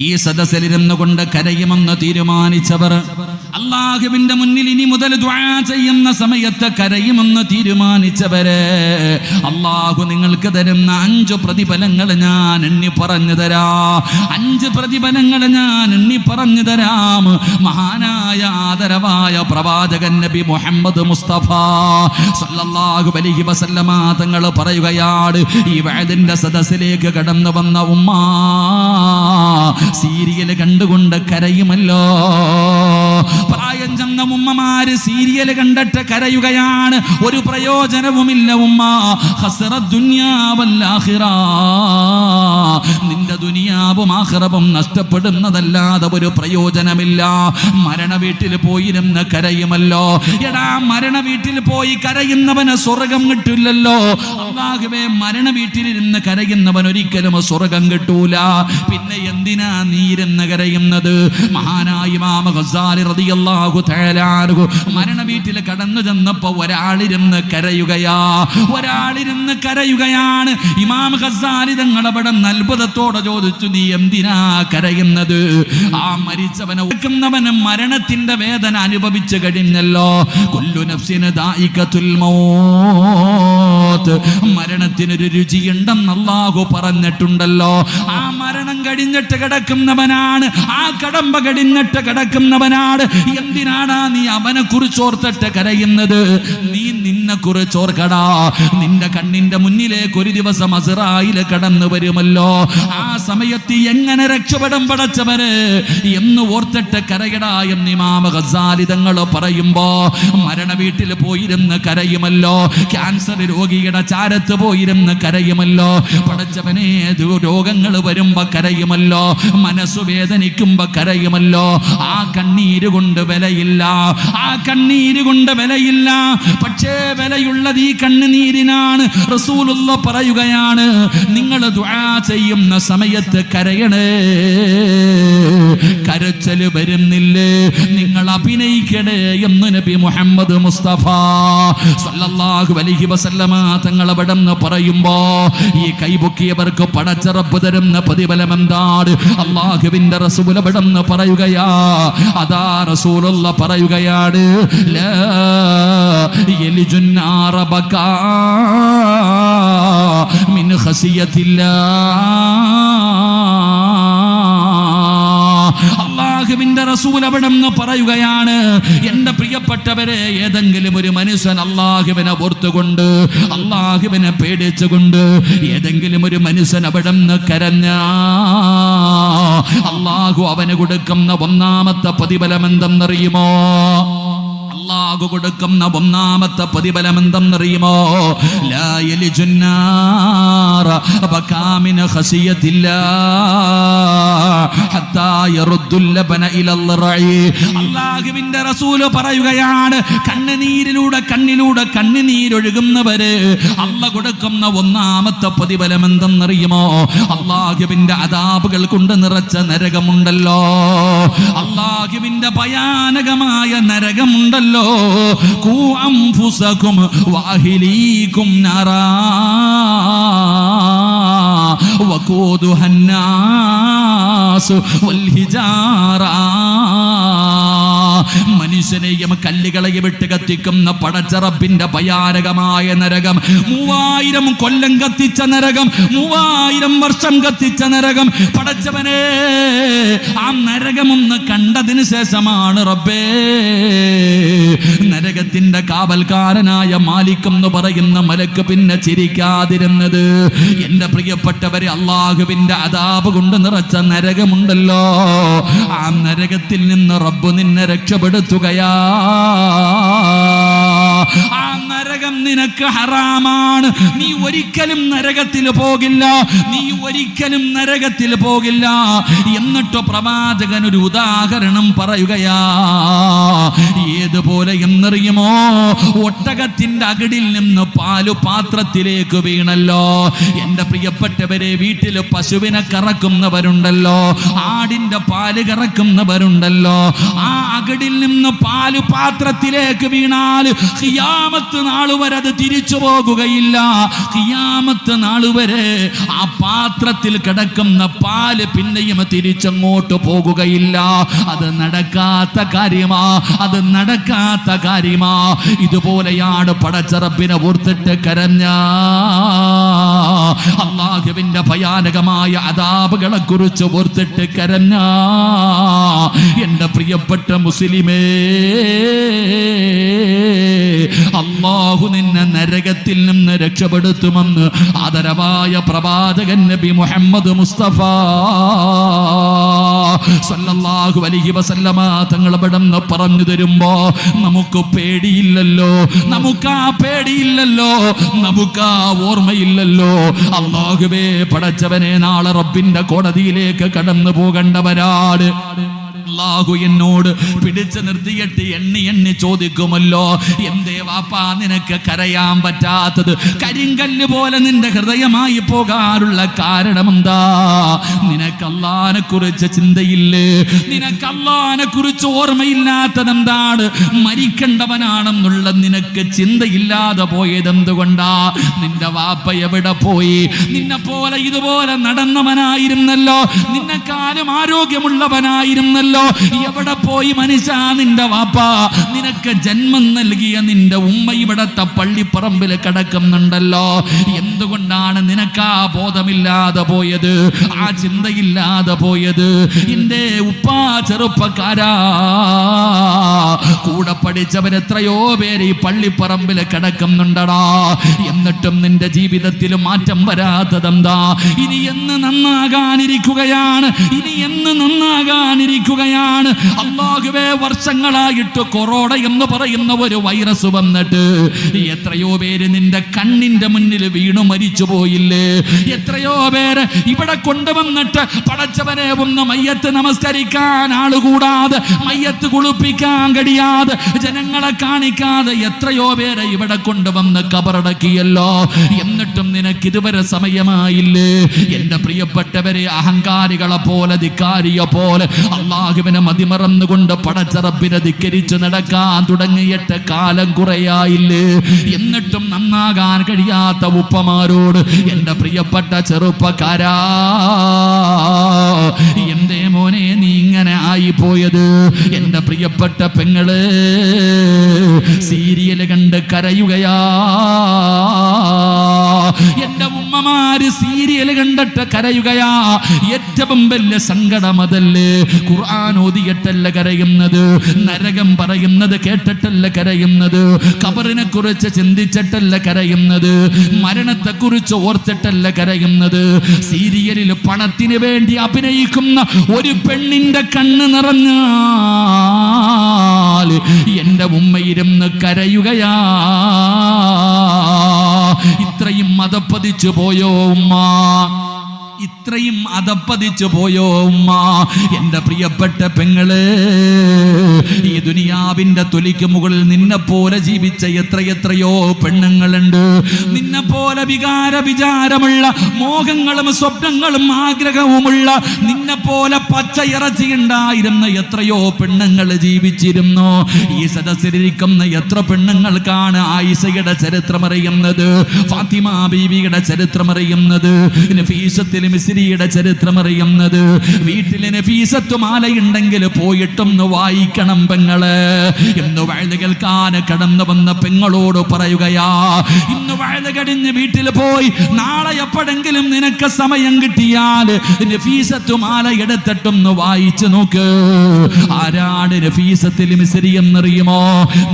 ഈ സദസ്സിലിരുന്നു കൊണ്ട് കരയുമെന്ന് തീരുമാനിച്ചവർ, അല്ലാഹുവിന്റെ മുന്നിൽ ഇനി മുതൽ ദുആ ചെയ്യുന്ന സമയത്ത് കരയുമെന്ന് തീരുമാനിച്ചവരെ, അല്ലാഹു നിങ്ങൾക്ക് തരുന്ന 5 പ്രതിഫലങ്ങൾ ഞാൻ എണ്ണി പറഞ്ഞു തരാം. 5 പ്രതിഫലങ്ങൾ ഞാൻ എണ്ണി പറഞ്ഞു തരാം. മഹാനായ ആദരവായ പ്രവാചകൻ നബി മുഹമ്മദ് മുസ്തഫ സല്ലല്ലാഹു അലൈഹി വസല്ലമ തങ്ങൾ പറയുകയാണ്, ഈ വഅദിന്റെ സദസ്സിലേക്ക് കടന്നു വന്ന ഉമ്മ സീരിയൽ കണ്ടുകൊണ്ട് കരയുമല്ലോ. പ്രായം ചെന്ന ഉമ്മമാര് സീരിയൽ കണ്ടിട്ട് കരയുകയാണ്. ഒരു പ്രയോജനവുമില്ല ഉമ്മ. ഖസറത് ദുനിയാ വൽ ആഖിറ, നിന്റെ ദുനിയാവും ആഖിറവും നഷ്ടപ്പെടുന്നതല്ലാതെ ഒരു പ്രയോജനമില്ല. മരണ വീട്ടിൽ പോയിരുന്ന് കരയുമല്ലോ. എടാ, മരണ വീട്ടിൽ പോയി കരയുന്നവന് സ്വർഗം കിട്ടില്ലല്ലോ. അല്ലാഹുവേ, മരണ വീട്ടിലിരുന്ന് കരയുന്നവൻ ഒരിക്കലും സ്വർഗം കിട്ടൂല. പിന്നെ എന്തിനാ നീ ഇരുന്ന് കരയുന്നത്? മഹാനായ ഇമാം ഗസാലി റളിയല്ലാഹു തആല അൻഹു മരണ വീട്ടിൽ കടന്നു ചെന്നപ്പോ ഒരാളിരുന്ന് കരയുകയാണ്. ഇമാം ഗസാലി തങ്ങൾ അവിടെ അത്ഭുതത്തോടെ ചോദിച്ചു, നീ എന്തിനാ കരയുന്നത്? ആ മരിച്ചവനെ ഓർക്കുന്നവന് മരണത്തിന്റെ വേദന അനുഭവിച്ചു കഴിഞ്ഞല്ലോ. കുല്ലു നഫ്സിൻ ദായിഖത്തുൽ മൗത്ത്, മരണത്തിനൊരു രുചിയുണ്ടെന്ന് അല്ലാഹു പറഞ്ഞിട്ടുണ്ടല്ലോ. ആ മരണം കഴിഞ്ഞിട്ട് കിടക്കുന്നവനാണ്, ആ കടമ്പ കഴിഞ്ഞിട്ട് കിടക്കുന്നവനാണ്. എന്തിനാണ് നീ അവനെ കുറിച്ച് ഓർത്തിട്ട് കരയുന്നത്? നീ നിന്നെ കുറിച്ച് ഓർക്കടാ. നിന്റെ കണ്ണിന്റെ മുന്നിലേക്ക് ഒരു ദിവസം അസ്റായിൽ കടന്നു വരുമല്ലോ. ആ സമയത്ത് എങ്ങനെ രക്ഷപ്പെടും പടച്ചവന് എന്ന് ഓർത്തിട്ട് കരയടാ എന്ന് ഇമാം ഗസാലി തങ്ങൾ പറയുമ്പോ, മരണ വീട്ടിൽ പോയിരുന്ന് കരയുമല്ലോ. ക്യാൻസർ രോഗിയുടെ ചാരത്ത് പോയിരുന്ന് കരയുമല്ലോ. പടച്ചവനെ, രോഗങ്ങൾ വരുമ്പോ കരയുമല്ലോ. മനസ്സു വേദനിക്കുമ്പോ കരയുമല്ലോ. ആ കണ്ണീര് കൊണ്ട് വിലയില്ല, ആ കണ്ണീര് കൊണ്ട് വിലയില്ല. പക്ഷേ വിലയുള്ളത് ഈ കണ്ണുനീരിനാണ്. റസൂലുള്ള പറയുകയാണ്, നിങ്ങൾ ദുആ ചെയ്യുന്ന സമയത്ത് കരയണേ. കരച്ചല് വരുന്നില്ലേ, നിങ്ങൾ അഭിനയിക്കണേ എന്ന് നബി മുഹമ്മദ് മുസ്തഫ സല്ലല്ലാഹു അലൈഹി വസല്ലമ തങ്ങൾ അവിടെ നിന്ന് പറയുമ്പോ, ഈ കൈപൊക്കിയവർക്ക് പടച്ച റബ്ബ് തരുന്ന പ്രതിഫലം എന്താണ്? അല്ലാഹുവിന്റെ റസൂൽ അവിടെ നിന്ന് പറയുകയാ. അതാ റസൂലുള്ള പറയുകയാണ്, ലാ യലിജുൻ നാറ ബകാ മിൻ ഖസിയത്തില്ലാഹ്. അല്ലാഹുവിന്റെ റസൂൽ അവിടെ നിന്ന് പറയുകയാണ്, എന്റെ പ്രിയപ്പെട്ടവരെ, ഏതെങ്കിലും ഒരു മനുഷ്യൻ അല്ലാഹുവിനെ ഓർത്തുകൊണ്ട്, അല്ലാഹുവിനെ പേടിച്ചുകൊണ്ട് ഏതെങ്കിലും ഒരു മനുഷ്യൻ അവിടെ നിന്ന് കരഞ്ഞാ, അല്ലാഹു അവന് കൊടുക്കുന്ന 1ാമത്തെ പ്രതിഫലം എന്തെന്നറിയുമോ? അല്ലാഹു കൊടുക്കുന്ന 1ാമത്തെ പ്രതിഫലം എന്തെന്നറിയുമോ? ലാ യലിജുൻ നാറ ബകാ മിൻ ഖസിയത്തില്ലാഹ് ഹത്താ യറുദ്ദുൽ ലബന ഇലൽ റഈ. അല്ലാഹുവിന്റെ റസൂൽ പറയുകയാണ്, കണ്ണിലൂടെ കണ്ണുനീരൊഴുകുന്നവര് അല്ലാഹു കൊടുക്കുന്ന 1ാമത്തെ പ്രതിഫലം എന്തെന്നറിയുമോ? അല്ലാഹുവിന്റെ അദാബുകൾ കൊണ്ട് നിറച്ച നരകമുണ്ടല്ലോ, അല്ലാഹുവിന്റെ ഭയാനകമായ നരകമുണ്ടല്ലോ. ഖൂ അൻഫുസകും വഅഹ്ലീകും നാറാ വഖൂദുഹ അന്നാസ് വൽ ഹിജാറ. മനുഷ്യനെയും കല്ലുകളെയും വിട്ട് കത്തിക്കുന്ന പടച്ച റബ്ബിന്റെ ഭയാനകമായ നരകം, 3000 കൊല്ലം കത്തിച്ച നരകം, 3000 വർഷം കത്തിച്ച നരകം. പടച്ചവനെ, ആ നരകമൊന്ന് കണ്ടതിന് ശേഷമാണ് റബ്ബേ നരകത്തിന്റെ കാവൽക്കാരനായ മാലിക് എന്ന് പറയുന്ന മലക്ക് പിന്നെ ചിരിക്കാതിരുന്നത്. എന്റെ പ്രിയപ്പെട്ടവരെ, അല്ലാഹുവിന്റെ അദാബ് കൊണ്ട് നിറച്ച നരകമുണ്ടല്ലോ, ആ നരകത്തിൽ നിന്ന് റബ്ബ് നിന്നെ രക്ഷപ്പെടുത്തുകയാ. ആ നരകം നിനക്ക് ഹറാമാണ്. നീ ഒരിക്കലും നരകത്തിൽ പോകില്ല, നീ ഒരിക്കലും നരകത്തിൽ പോകില്ല. എന്നിട്ട് പ്രവാചകൻ ഒരു ഉദാഹരണം പറയുകയാ. ഏതുപോലെ എന്നറിയുമോ? ഒട്ടകത്തിന്റെ അകിടിൽ നിന്ന് പാല് പാത്രത്തിലേക്ക് വീണല്ലോ. എന്റെ പ്രിയപ്പെട്ടവരെ, വീട്ടിൽ പശുവിനെ കറക്കുന്നവരുണ്ടല്ലോ, ആടിന്റെ പാല് കറക്കുന്നവരുണ്ടല്ലോ. ആ അകിടിൽ നിന്ന് പാല് പാത്രത്തിലേക്ക് വീണാൽ ഖിയാമത്ത് നാൾ വരെ അത് തിരിച്ചു പോകുകയില്ല. ഖിയാമത്ത് നാൾ വരെ ആ പാത്രത്തിൽ കിടക്കുന്ന പാല് പിന്നെയും തിരിച്ചങ്ങോട്ട് പോകുകയില്ല. അത് നടക്കാത്ത കാര്യമാ, അത് നടക്കാത്ത കാര്യമാ. ഇതുപോലെയാണ് പടച്ച റബ്ബിനെ ഓർത്തിട്ട് കരഞ്ഞ അല്ലാഹുവിന്റെ ഭയാനകമായ അദാബുകളെ കുറിച്ച് ഓർത്തിട്ട് കരഞ്ഞ എന്റെ പ്രിയപ്പെട്ട മുസ്ലിമേ, അല്ലാഹു നിന്നെ നരകത്തിൽ നിന്ന് രക്ഷപ്പെടുത്തുമെന്ന് ആദരവായ പ്രവാചകൻ നബി മുഹമ്മദ് മുസ്തഫ സല്ലല്ലാഹു അലൈഹി വസല്ലമ തങ്ങൾ അവിടുന്ന് പറഞ്ഞു തരുമ്പോ നമുക്ക് പേടിയില്ലല്ലോ, നമുക്ക് ആ പേടിയില്ലല്ലോ, നമുക്ക് ആ ഓർമ്മയില്ലല്ലോ. അല്ലാഹുവേ പടച്ചവനെ, നാളെ റബ്ബിന്റെ കോടതിയിലേക്ക് കടന്നു പോകേണ്ടവരാണ്. അല്ലാഹു എന്നോട് പിടിച്ചു നിർത്തിയിട്ട് എണ്ണി ചോദിക്കുമല്ലോ, എന്തേ വാപ്പാ നിനക്ക് കരയാൻ പറ്റാത്തത്? കരിങ്കല്ല് പോലെ നിന്റെ ഹൃദയമായി പോകാനുള്ള കാരണം എന്താ? നിനക്ക് അല്ലാഹുവിനെ കുറിച്ച് ചിന്തയില്ലേ? നിനക്ക് അല്ലാഹുവിനെ കുറിച്ച് ഓർമ്മയില്ലാത്തത് എന്താണ്? മരിക്കേണ്ടവനാണെന്നുള്ള നിനക്ക് ചിന്തയില്ലാതെ പോയത് എന്തുകൊണ്ടാ? നിന്റെ വാപ്പ എവിടെ പോയി? നിന്നെ പോലെ ഇതുപോലെ നടന്നവനായിരുന്നല്ലോ, നിന്നെക്കാളും ആരോഗ്യമുള്ളവനായിരുന്നല്ലോ, എവിടെ പോയി മനുഷ്യ നിന്റെ വാപ്പ? നിനക്ക് ജന്മം നൽകിയ നിന്റെ ഉമ്മ ഇവിടത്തെ പള്ളിപ്പറമ്പിൽ കിടക്കുന്നുണ്ടല്ലോ. എന്തുകൊണ്ടാണ് നിനക്ക് ആ ബോധമില്ലാതെ പോയത്, ആ ചിന്തയില്ലാതെ പോയത്? എന്റെ ഉപ്പാ ചെറുപ്പക്കാരാ, കൂടെ പഠിച്ചവർ എത്രയോ പേര് ഈ പള്ളിപ്പറമ്പിൽ കിടക്കുന്നുണ്ടടാ. എന്നിട്ടും നിന്റെ ജീവിതത്തിൽ മാറ്റം വരാത്തതെന്താ? ഇനി എന്ന് നന്നാകാനിരിക്കുകയാണ്, ഇനി എന്ന് നന്നാകാനിരിക്കുകയാണ്. അല്ലാഹുവേ, വർഷങ്ങളായിട്ട് കൊറോണ എന്ന് പറയുന്ന ഒരു വൈറസ് വന്നിട്ട് എത്രയോ പേര് നിന്റെ കണ്ണിന്റെ മുന്നിൽ വീണു മരിച്ചു പോയില്ലേ? എത്രയോ പേര് ഇവിടെ കൊണ്ടുവന്നിട്ട് പടച്ചവനെ ഒന്ന് മയ്യത്ത് നമസ്കരിക്കാൻ ആളുകൂടാതെ, മയ്യത്ത് കുളിപ്പിക്കാൻ കഴിയാതെ, ജനങ്ങളെ കാണിക്കാതെ എത്രയോ പേരെ ഇവിടെ കൊണ്ടുവന്ന് കബറടക്കിയല്ലോ. എന്നിട്ടും നിനക്ക് ഇതുവരെ സമയമായില്ലേ? എന്റെ പ്രിയപ്പെട്ടവരെ, അഹങ്കാരികളെ പോലെ, ധിക്കാരിയെ പോലെ അല്ലാഹുവിനെ മതിമറന്നുകൊണ്ട് പടച്ച റബ്ബിനെ ധിക്കരിച്ച് നടക്കാൻ തുടങ്ങിയിട്ട് കാലം കുറയായില്ലേ? എന്നിട്ടും നന്നാകാൻ കഴിയാത്ത ഉപ്പമാരോട് എന്റെ പ്രിയപ്പെട്ട ചെറുപ്പക്കാരാ, എന്തേ മോനെ നീ ഇങ്ങനെ ആയിപ്പോയത്? എന്റെ പ്രിയപ്പെട്ട പെങ്ങള് സീരിയൽ കണ്ട് കരയുകയാ. എന്റെ ഉമ്മമാര് സീരിയൽ കണ്ടിട്ട് കരയുകയാ. ഏറ്റവും വലിയ സങ്കടം അതല്ലേ? ഖുർആൻ ഓതിയിട്ടല്ല കരയുന്നത്, നരകം പറയുന്നത് കേട്ടിട്ടല്ല കരയുന്നത്, ഖബറിനെ കുറിച്ച് ചിന്തിച്ചിട്ടല്ല കരയുന്നത്, മരണത്തെ കുറിച്ച് ഓർത്തിട്ടല്ല കരയുന്നത്. സീരിയലിൽ പണത്തിന് വേണ്ടി അഭിനയിക്കുന്ന ഒരു പെണ്ണിന്റെ കണ്ണ് നിറഞ്ഞാൽ എന്റെ ഉമ്മയിരുന്ന് കരയുകയാ. ഇത്രയും മതപ്പതിച്ചു പോയോ ഉമ്മ? ഇത്രയും അതപ്പതിച്ചു പോയോ ഉമ്മ? എന്റെ പ്രിയപ്പെട്ട പെങ്ങള്, ഈ ദുനിയാവിന്റെ തൊലിക്ക് മുകളിൽ നിന്നെ പോലെ ജീവിച്ച എത്രയെത്രയോ പെണ്ണുങ്ങളുണ്ട്. നിന്നെ പോലെ വിചാരമുള്ള മോഹങ്ങളും സ്വപ്നങ്ങളും ആഗ്രഹവുമുള്ള, നിന്നെ പോലെ പച്ച ഇറച്ചിയുണ്ടായിരുന്ന എത്രയോ പെണ്ണുങ്ങൾ ജീവിച്ചിരുന്നു. ഈ സദസ്സിലിരിക്കുന്ന എത്ര പെണ്ണുങ്ങൾക്കാണ് ആയിഷയുടെ ചരിത്രം അറിയുന്നത്, ഫാത്തിമ ബീവിയുടെ ചരിത്രം അറിയുന്നത്, നഫീസത്തുൽ മിസ്രിയുടെ ചരിത്രം അറിയുന്നത്? വീട്ടിലെ നഫീസത്തു മാലയുണ്ടെങ്കിൽ പോയിട്ടൊന്ന് വായിക്കണം പെങ്ങള്. ഇന്ന് വഴുത് കേൾക്കാൻ കടന്നു വന്ന പെങ്ങളോട് പറയുകയാ, ഇന്ന് വഴുത് കഴിഞ്ഞ് വീട്ടിൽ പോയി നാളെ എപ്പോഴെങ്കിലും നിനക്ക് സമയം കിട്ടിയാൽ നഫീസത്തു മാല എടുത്തിട്ടൊന്ന് വായിച്ചു നോക്ക്. ആരാണ് നഫീസത്തുൽ മിസ്രി എന്നറിയുമോ?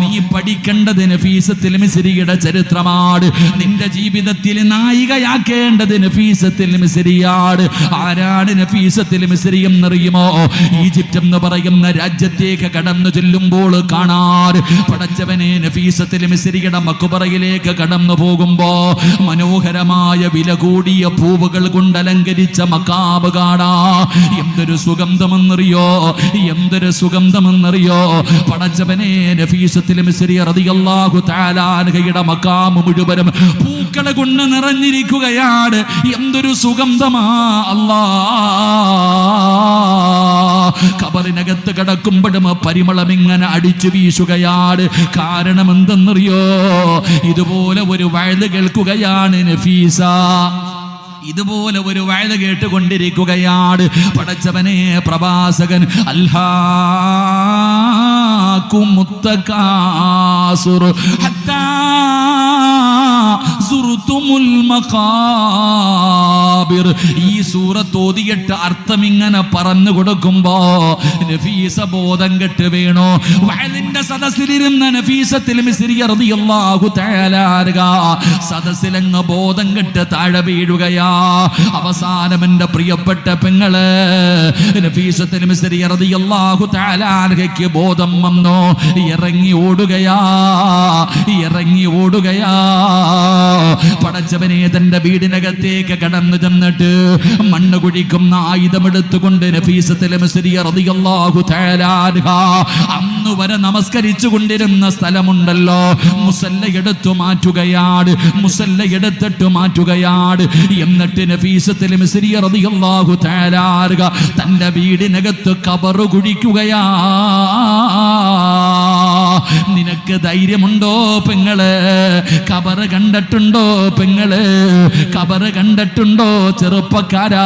നീ പഠിക്കേണ്ടത് നഫീസത്തുൽ മിസ്രിയുടെ ചരിത്രമാണ്. നിന്റെ ജീവിതത്തിൽ നായികയാക്കേണ്ടത് നഫീസത്തുൽ മിസ്രിയാണ്. ആരാണ് നഫീസത്തുൽ മിസ്രി എന്നറിയുമോ? ഈജിപ്റ്റ് എന്ന് പറയുന്ന രാജ്യത്തേക്ക് കടന്നു ചെല്ലുമ്പോൾ കാണാൻ പടച്ചവനെ നഫീസത്തുൽ മിസ്രിയുടെ മക്ബറയിലേക്ക് കടന്നു പോകുമ്പോ മനോഹരമായ വില കൂടിയ പൂവുകൾ കൊണ്ട് അലങ്കരിച്ച മക്കാബ് കാണാ. എന്തൊരു സുഗന്ധമെന്നറിയോ, എന്തൊരു സുഗന്ധമെന്നറിയോ? പടച്ചവനെ നഫീസത്തുൽ മിസ്രി റളിയല്ലാഹു തആല അൻഹയുടെ മക്കാം മുഴുവനും പൂക്കളെ കൊണ്ട് നിറഞ്ഞിരിക്കുകയാണ്. എന്തൊരു സുഗന്ധമാ! അല്ലാ, ഖബറിനകത്ത് കിടക്കുമ്പോഴും പരിമളം ഇങ്ങനെ അടിച്ചു വീശുകയാണ്. കാരണം എന്തെന്നറിയോ? ഇതുപോലെ ഒരു വയല് കേൾക്കുകയാണ് നഫീസ. ഇതുപോലെ ഒരു വയല് കേട്ടുകൊണ്ടിരിക്കുകയാണ്. പടച്ചവനെ, പ്രവാസകൻ അൽഹാകുമുത്തകാസുർ ഹത്താ സുർതുമുൽ മഖാബിർ. ഈ സൂറത്ത് ഓതിയിട്ട് അർത്ഥം ഇങ്ങനെ പറഞ്ഞു കൊടുക്കുമ്പോ നഫീസ ബോധം കെട്ട് വീണു. വയലിന്റെ സദസ്സിലിരുന്ന നഫീസത്തുൽ മിസ്രിയ റളിയല്ലാഹു തആല അൻഹ സദസ്സിലങ്ങ് ബോധം കെട്ട് താഴെ വീഴുകയാ. അവസാനം എൻ്റെ പ്രിയപ്പെട്ട പെങ്ങള് നഫീസത്തുൽ മിസ്രിയ റളിയല്ലാഹു തആല അൻഹയ്ക്ക് ബോധം വന്നു. ഇറങ്ങി ഓടുകയാ. പടച്ചവനെ, തന്റെ വീടിനകത്തേക്ക് കടന്നു ചെന്നിട്ട് മണ്ണ് കുഴിക്കുന്ന ആയുധമെടുത്തുകൊണ്ട് നഫീസത്തുൽ മിസ്രിയ റളിയല്ലാഹു തആല അൻഹ അന്ന് വരെ നമസ്കരിച്ചു കൊണ്ടിരുന്ന സ്ഥലമുണ്ടല്ലോ, മുസല്ല എടുത്തു മാറ്റുകയാണ്. മുസല്ല എടുത്തിട്ട് മാറ്റുകയാണ്. എന്നിട്ട് നഫീസത്തുൽ മിസ്രിയ റളിയല്ലാഹു തആല അൻഹ തന്റെ വീടിനകത്ത് ഖബർ കുഴിക്കുകയാ. നിനക്ക് ധൈര്യമുണ്ടോ പെങ്ങള്? ഖബർ കണ്ടിട്ടുണ്ടോ പെങ്ങള്? ഖബർ കണ്ടിട്ടുണ്ടോ ചെറുപ്പക്കാരാ?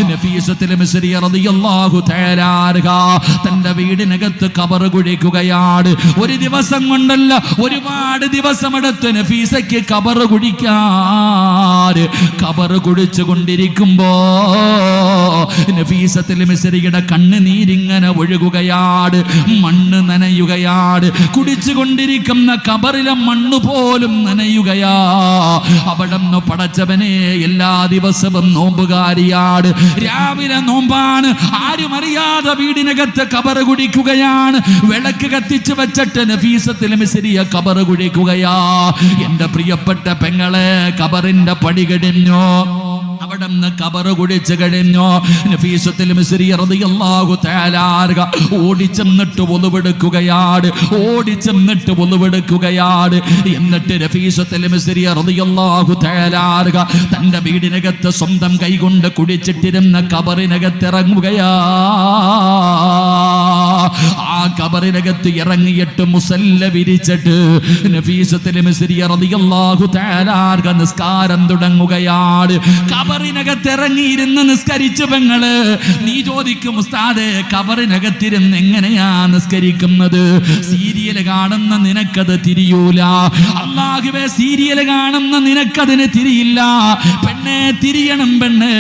നഫീസത്തുൽ മിസ്രിയ റളിയല്ലാഹു തആല അൻഹ തന്റെ വീടിനകത്ത് ഖബർ കുഴിക്കുകയാണ്. ഒരു ദിവസം കൊണ്ടല്ല, ഒരുപാട് ദിവസമെടുത്ത് നഫീസയ്ക്ക് ഖബർ കുഴിക്കാൻ. ഖബർ കുഴിച്ചു കൊണ്ടിരിക്കുമ്പോ നഫീസത്തുൽ മിസ്രിയുടെ കണ്ണുനീരിങ്ങനെ ഒഴുകുകയാണ്. മണ്ണ് നനയുകയാണ്. കുടിച്ചുകൊണ്ടിരിക്കുന്ന ഖബറിലെ മണ്ണ് പോലും നനയുകയാ. അവിടുന്ന് പടച്ചവനെ, എല്ലാ ദിവസവും നോമ്പുകാരിയാണ്. രാവിലെ നോമ്പാണ്. ആരും അറിയാതെ വീടിനകത്ത് ഖബർ കുടിക്കുകയാണ്. വിളക്ക് കത്തിച്ച് വെച്ചിട്ട് നഫീസത്തുൽ മിസ്രിയ ഖബർ കുഴിക്കുകയാ. എന്റെ പ്രിയപ്പെട്ട പെങ്ങളെ, ഖബറിന്റെ പടി കഴിഞ്ഞു. അവിടുന്ന് ഖബർ കുഴിച്ചു കഴിഞ്ഞു. നഫീസത്തുൽ മിസ്രിയ റളിയല്ലാഹു തആല അൻഹ ഓടിച്ചെന്നിട്ട് ഒളിവെടുക്കുകയാണ്. എന്നിട്ട് നഫീസത്തുൽ മിസ്രിയ റളിയല്ലാഹു തആല അൻഹ തന്റെ വീടിനകത്ത് സ്വന്തം കൈകൊണ്ട് കുടിച്ചിട്ടിരുന്ന ഖബറിനകത്ത് ഇറങ്ങുകയാ. ആ ഖബറിനകത്ത് ഇറങ്ങിയിട്ട് മുസല്ല വിരിച്ചിട്ട് നഫീസത്തുൽ മിസ്രിയ റളിയല്ലാഹു തആല അൻഹ നിസ്കാരം തുടങ്ങുകയാണ്. ഖബറിനകത്ത് ഇറങ്ങിയിരുന്ന് നിസ്കരിച്ച പെങ്ങള്, നീ ചോദിക്കും, ഉസ്താദേ, ഖബറിനകത്തിരുന്ന് എങ്ങനെയാ നിസ്കരിക്കുന്നത്? സീരിയൽ കാണുന്ന നിനക്കത് തിരിയൂല. അല്ലാഹുവേ, സീരിയൽ കാണുന്ന നിനക്കതിന് തിരിയില്ല. പെണ്ണെ, തിരിയണം പെണ്ണ്.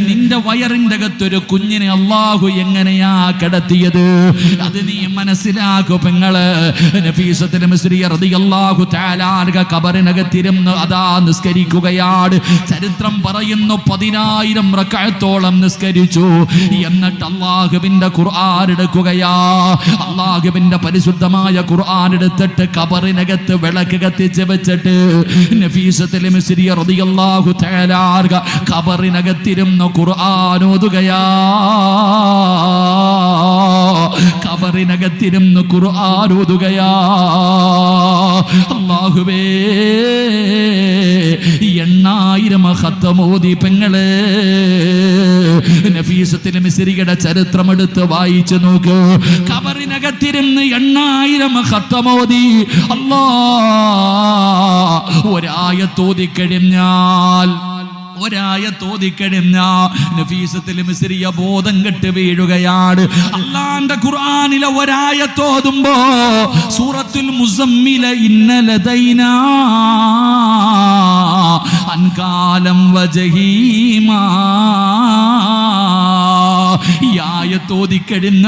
നിന്റെ വയറിന്റെ അകത്തൊരു കുഞ്ഞിനെ അല്ലാഹു എങ്ങനെയാ കിടത്തിയത്? അത് നീ മനസ്സിലാക്കു പെങ്ങള്. നഫീസത്തുൽ മിസ്രിയ റളിയല്ലാഹു തആല അൻഹ ഖബറിനകത്തിരുന്ന് അതാ നിസ്കരിക്കുകയാണ്. ചരിത്രം പറയുന്നു 10,000 റക്അത്തോളം നിസ്കരിച്ചു. എന്നിട്ട് അല്ലാഹുവിന്റെ ഖുർആൻ എടുക്കുകയാ. അല്ലാഹുവിന്റെ പരിശുദ്ധമായ ഖുർആൻ എടുത്തിട്ട് ഖബറിനകത്ത് വിളക്ക് കത്തിച്ച് വെച്ചിട്ട് നഫീസത്തുൽ മിസ്രിയ റളിയല്ലാഹു തആല അൻഹ ഖബറിനകത്തിരുന്ന് ഖുർആൻ ഓതുകയാ. ഖബറിനകത്തിരുന്ന് ഖുർആൻ ഓതുകയാ. അല്ലാഹുവേ, 8,000 ഖത്തം ഓതി പെങ്ങളെ. നഫീസത്തുൽ മിസ്രിയുടെ ചരിത്രം എടുത്ത് വായിച്ചു നോക്കൂ. ഖബറിനകത്തിരുന്ന് 8,000 ഖത്തം ഓതി. അല്ലാഹ് ഒരായത്തോതിക്കഴിഞ്ഞ നഫീസത്തുൽ മിസ്രിയ ബോധം കെട്ട് വീഴുകയാണ്. അല്ലാഹുവിന്റെ ഖുർആനിലെ ഒരായത്തോതുമ്പോ സൂറത്തുൽ മുസമ്മില ഇന്ന ലദൈനാ അൻകാലം വജഹീമാ. ഈ ആയത്തോതിക്കഴിഞ്ഞ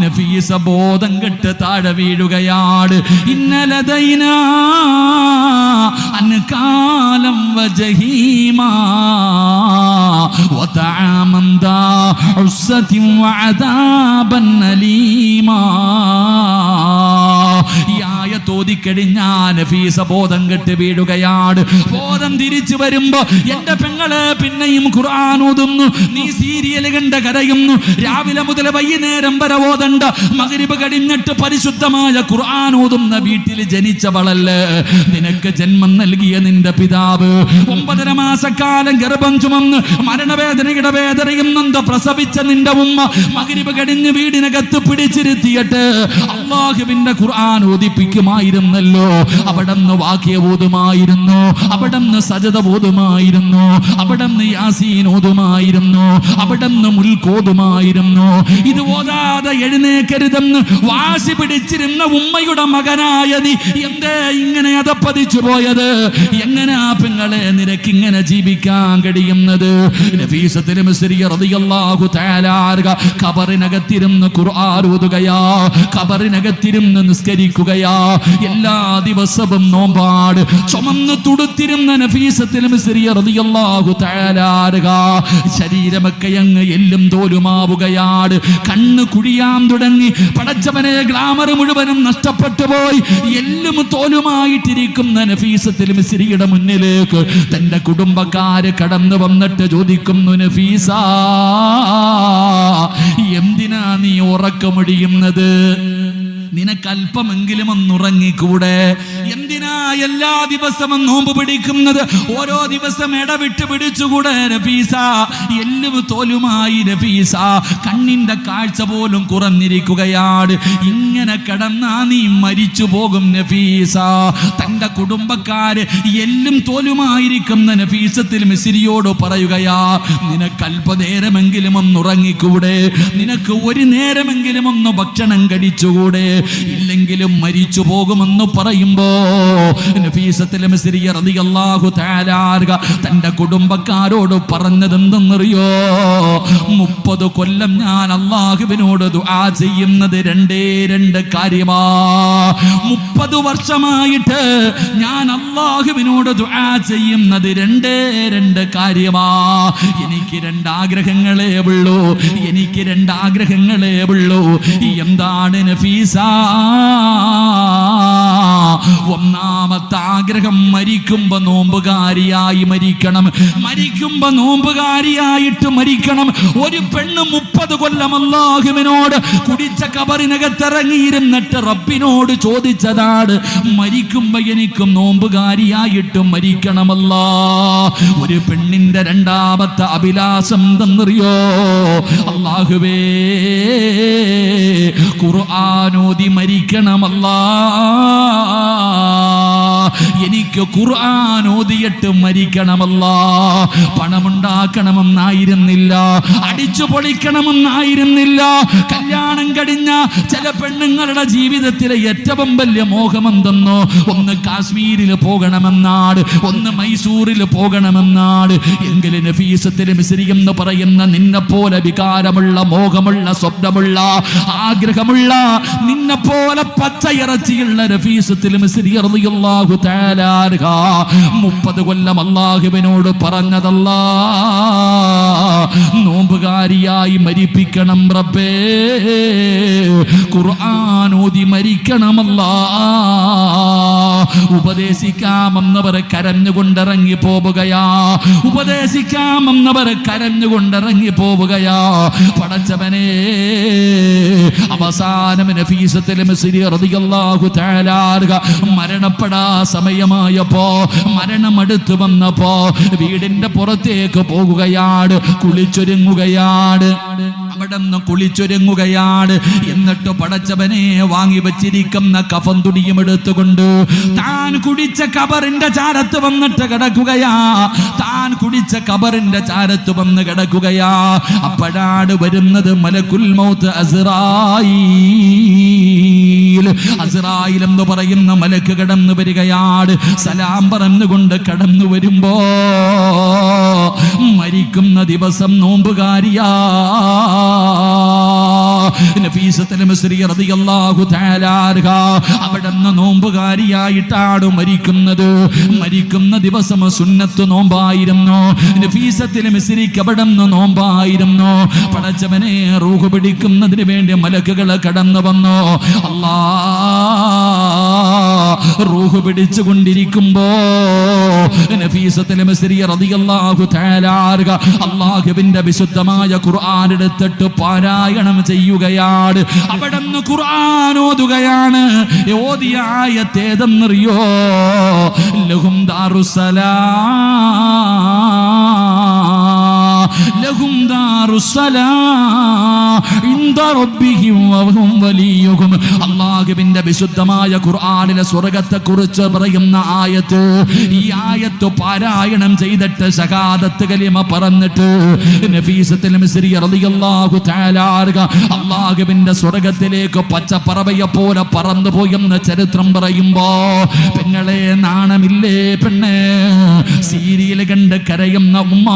നഫീസ ബോധം കെട്ട് താഴെ വീഴുകയാണ്. ഇന്ന ലദൈനാ അൻകാലം വജഹീമാ വതആമൻ ദാ ഉസ്സതിൻ വഅദാബൻ അലീമാ. ഈ ആയത്തോതി എഴുതിക്കഴിഞ്ഞാൽ നഫീസ ബോധം കെട്ട് വീഴുകയാണ്. ബോധം തിരിച്ചു വരുമ്പോ എന്റെ പെങ്ങള് പിന്നെയും ഖുർആൻ ഓതുന്നു. നീ സീരിയൽ കണ്ട് കരയുന്നു. രാവിലെ മുതൽ വൈകുന്നേരം വരെ ഓതണ്ട. മഗ്രിബ് കഴിഞ്ഞിട്ട് പരിശുദ്ധമായ ഖുർആൻ ഓതുന്ന വീട്ടിൽ ജനിച്ചവളല്ലേ. നിനക്ക് ജന്മം നൽകിയ നിന്റെ പിതാവ് 9.5 മാസക്കാലം ഗർഭം ചുമന്ന് മരണവേദനയുടെ വേദനയും നൊന്ത് പ്രസവിച്ച നിന്റെ ഉമ്മ മഗ്രിബ് കഴിഞ്ഞ് വീടിനകത്ത് പിടിച്ചിരുത്തിയിട്ട് അല്ലാഹുവിന്റെ ഖുർആൻ ഓതിപ്പിക്കുമായിരുന്നല്ലോ. അവിടുന്ന് വാക്യ ഓതുമായിരുന്നു, അവിടുന്ന് സജദ ഓതുമായിരുന്നു, അവിടുന്ന് യാസീൻ ഓതുമായിരുന്നു, അവിടുന്ന് മുൽക്ക് ഓതുമായിരുന്നു. ഇത് ഓതാതെ എഴുന്നേക്കരുതെന്ന് വാശി പിടിച്ചിരുന്ന ഉമ്മയുടെ മകനായ നീ എന്തേ ഇങ്ങനെ അതപ്പതിച്ചു പോയത്? എങ്ങനാ പെങ്ങളെ നിനക്ക് ഇങ്ങനെ ജീവിക്കാൻ കഴിയുന്നത്? നഫീസത്തുൽ മിസ്രിയ റളിയല്ലാഹു തആല ഖബറിനകത്തിരുന്ന് ഖുർആൻ ഓതുകയാ, ഖബറിനകത്തിരുന്ന് നിസ്കരിക്കുകയാ. എല്ലാ ദിവസവും നോമ്പാട് ചുമന്ന് തുടുത്തിരുന്ന നഫീസത്തുൽ മിസ്രിയ റളിയല്ലാഹു തആല ശരീരമൊക്കെ അങ്ങ് എല്ലും തോലുമാവുകയാണ്. കണ്ണ് കുഴിയാൻ തുടങ്ങി. പടച്ചവനെ ഗ്ലാമർ മുഴുവനും നഷ്ടപ്പെട്ടു പോയി. എല്ലും തോലുമായിട്ടിരിക്കുന്ന നഫീസത്തുൽ മിസ്രിയുടെ മുന്നിലേക്ക് തന്റെ കുടുംബക്കാര് കടന്നു വന്നിട്ട് ചോദിക്കുന്നു, നഫീസ എന്തിനാ നീ ഉറക്കമൊഴിയുന്നത്? നിനക്ക് അല്പമെങ്കിലും ഒന്നുറങ്ങിക്കൂടെ? എന്തിനാ എല്ലാ ദിവസവും നോമ്പ് പിടിക്കുന്നത്? ഓരോ ദിവസം ഇടവിട്ട് പിടിച്ചുകൂടെ നഫീസ? എല്ലും തോലുമായി നഫീസ, കണ്ണിന്റെ കാഴ്ച പോലും കുറഞ്ഞിരിക്കുകയാണ്. ഇങ്ങനെ കിടന്നാ നീ മരിച്ചു പോകും നഫീസ. തന്റെ കുടുംബക്കാര് എല്ലും തോലുമായിരിക്കുന്ന നഫീസത്തുൽ മിസ്രിയോട് പറയുകയാ, നിനക്ക് അല്പനേരമെങ്കിലും ഒന്നുറങ്ങിക്കൂടെ? നിനക്ക് ഒരു നേരമെങ്കിലും ഒന്ന് ഭക്ഷണം കഴിച്ചുകൂടെ? ഇല്ലെങ്കിലും മരിച്ചു പോകുമെന്ന് പറയുമ്പോ നഫീസത്തുൽ മിസ്രിയ റളിയല്ലാഹു തആല തന്റെ കുടുംബക്കാരോട് പറഞ്ഞത് എന്തെന്നറിയോ? 30 കൊല്ലം ഞാൻ അല്ലാഹുവിനോട് ദുആ ചെയ്യുന്നത് രണ്ട് കാര്യമാ. 30 വർഷമായിട്ട് ഞാൻ അല്ലാഹുവിനോട് ദുആ ചെയ്യുന്നത് രണ്ട് കാര്യമാ. എനിക്ക് 2 ആഗ്രഹങ്ങളേ ഉള്ളൂ. എനിക്ക് 2 ആഗ്രഹങ്ങളേ ഉള്ളൂ. എന്താണ് നഫീസ? ഒന്നാമത്തെ ആഗ്രഹം, മരിക്കുമ്പോ നോമ്പുകാരിയായി മരിക്കണം. മരിക്കുമ്പോ നോമ്പുകാരിയായിട്ട് മരിക്കണം. ഒരു പെണ്ണ് 30 കൊല്ലം അല്ലാഹുവിനോട് കുടിച്ച കബറിനകത്തിറങ്ങിയിരുന്നിട്ട് റബ്ബിനോട് ചോദിച്ചതാണ്, മരിക്കുമ്പോ എനിക്കും നോമ്പുകാരിയായിട്ട് മരിക്കണമല്ലാ. ഒരു പെണ്ണിന്റെ 2ാമത്തെ അഭിലാഷം എന്തെന്നറിയോ? അല്ലാഹുവേ ഖുർആൻ ഓതി മരിക്കണമല്ലാ. എനിക്ക് ഖുർആൻ ഓതിയിട്ട് മരിക്കണമല്ലാ. പണമുണ്ടാക്കണമെന്നായിരുന്നില്ല, അടിച്ചു പൊളിക്കണമെന്നായിരുന്നില്ല. കല്യാണം കഴിഞ്ഞ ചില പെണ്ണുങ്ങളുടെ ജീവിതത്തിലെ ഏറ്റവും വലിയ മോഹമെന്തെന്നോ? ഒന്ന് കാശ്മീരിൽ പോകണമെന്നാണ്, ഒന്ന് മൈസൂരിൽ പോകണമെന്നാണ്. എങ്കിലും നഫീസത്തുൽ മിസ്രി എന്ന് പറയുന്ന നിന്നെ പോലെ വികാരമുള്ള, മോഹമുള്ള, സ്വപ്നമുള്ള, ആഗ്രഹമുള്ള, നിന്നെ പോലെ പച്ചയിറച്ചിയുള്ള നഫീസത്തുൽ മിസ്രി റളിയല്ലാഹു തആല 30 കൊല്ലം അല്ലാഹുവിനോട് പറഞ്ഞതല്ലാ, നോമ്പുകാരിയായി മരിപ്പിക്കണം റബ്ബേ, ഖുർആൻ ഓതി മരിക്കണമല്ലാ. ഉപദേശിക്കാമെന്നവർ കരഞ്ഞുകൊണ്ടിറങ്ങി പോവുകയാ. ഉപദേശിക്കാമെന്നവർ കരഞ്ഞുകൊണ്ടിറങ്ങി പോവുകയാ. പടച്ചവനെ, അവസാനം നഫീസത്തുൽ മിസ്രി റളിയല്ലാഹു തആല മരണപ്പെടാ സമയമായപ്പോ, മരണമടുത്തു വന്നപ്പോ വീടിന്റെ പുറത്തേക്ക് പോകുകയാണ്, കുളിച്ചൊരുങ്ങുകയാണ്. അവിടെ നിന്ന് കുളിച്ചൊരുങ്ങുകയാണ്. എന്നിട്ട് പടച്ചവനെ വാങ്ങി വെച്ചിരിക്കുന്ന കഫൻ തുണിയും എടുത്തുകൊണ്ട് താൻ കുടിച്ച കബറിന്റെ ചാരത്ത് വന്നിട്ട് കിടക്കുകയാ. താൻ കുടിച്ച കബറിന്റെ ചാരത്ത് വന്ന് കിടക്കുകയാ. അപ്പോഴാണ് വരുന്നത് മലക്കുൽ മൗത്ത് അസ്റായീൽ. അസ്റായീൽ എന്ന് പറയുന്ന മലക്ക് കടന്നു വരികയാണ്. സലാം പറഞ്ഞുകൊണ്ട് കടന്നു വരുമ്പോ മരിക്കുന്ന ദിവസം നോമ്പുകാരിയാ നഫീസത്തുൽ മിസ്രി റളിയല്ലാഹു തആല അവിടുന്ന് നോമ്പുകാരിയായിട്ടാണ് മരിക്കുന്നത്. മരിക്കുന്ന ദിവസം സുന്നത്ത് നോമ്പായിരുന്നു. നഫീസത്തുൽ മിസ്രിക്ക് അവിടുന്ന് നോമ്പായിരുന്നു. പടച്ചവനെ, റൂഹ് പിടിക്കുന്നതിന് വേണ്ടി മലക്കുകൾ കടന്നു വന്നു. അല്ലാഹ് റൂഹ് പിടിച്ചുകൊണ്ടിരിക്കുമ്പോ നഫീസത്തുൽ മിസ്രി റളിയല്ലാഹു തആല അല്ലാഹുവിന്റെ വിശുദ്ധമായ ഖുർആൻ എടുത്തിട്ട് പാരായണം ചെയ്യുകയാണ്. അവിടുന്ന് ഖുർആൻ ഓതുകയാണ്. ഓതിയ ആയത്ത് ഏതെന്നറിയോ? ലഹും ലഹും ഇൻദ റബ്ബിഹിം വഹും വലിയുഹും. അല്ലാഹുവിന്റെ വിശുദ്ധമായ ഖുർആനിലെ സ്വർഗ്ഗത്തെ കുറിച്ച് പറയുന്ന ആയത്ത്. ഈ ആയത്ത് പാരായണം ചെയ്തിട്ട് ശഹാദത്ത് കലിമ പറഞ്ഞിട്ട് നഫീസത്തുൽ മിസ്രി റളിയല്ലാഹു തആല അല്ലാഹുവിന്റെ സ്വർഗ്ഗത്തിലേക്ക് പച്ചപ്പറവയെ പോലെ പറന്നു പോയെന്ന് ചരിത്രം പറയുമ്പോ പെങ്ങളെ നാണമില്ലേ പെണ്ണെ? സീരിയൽ കണ്ട് കരയുന്ന ഉമ്മ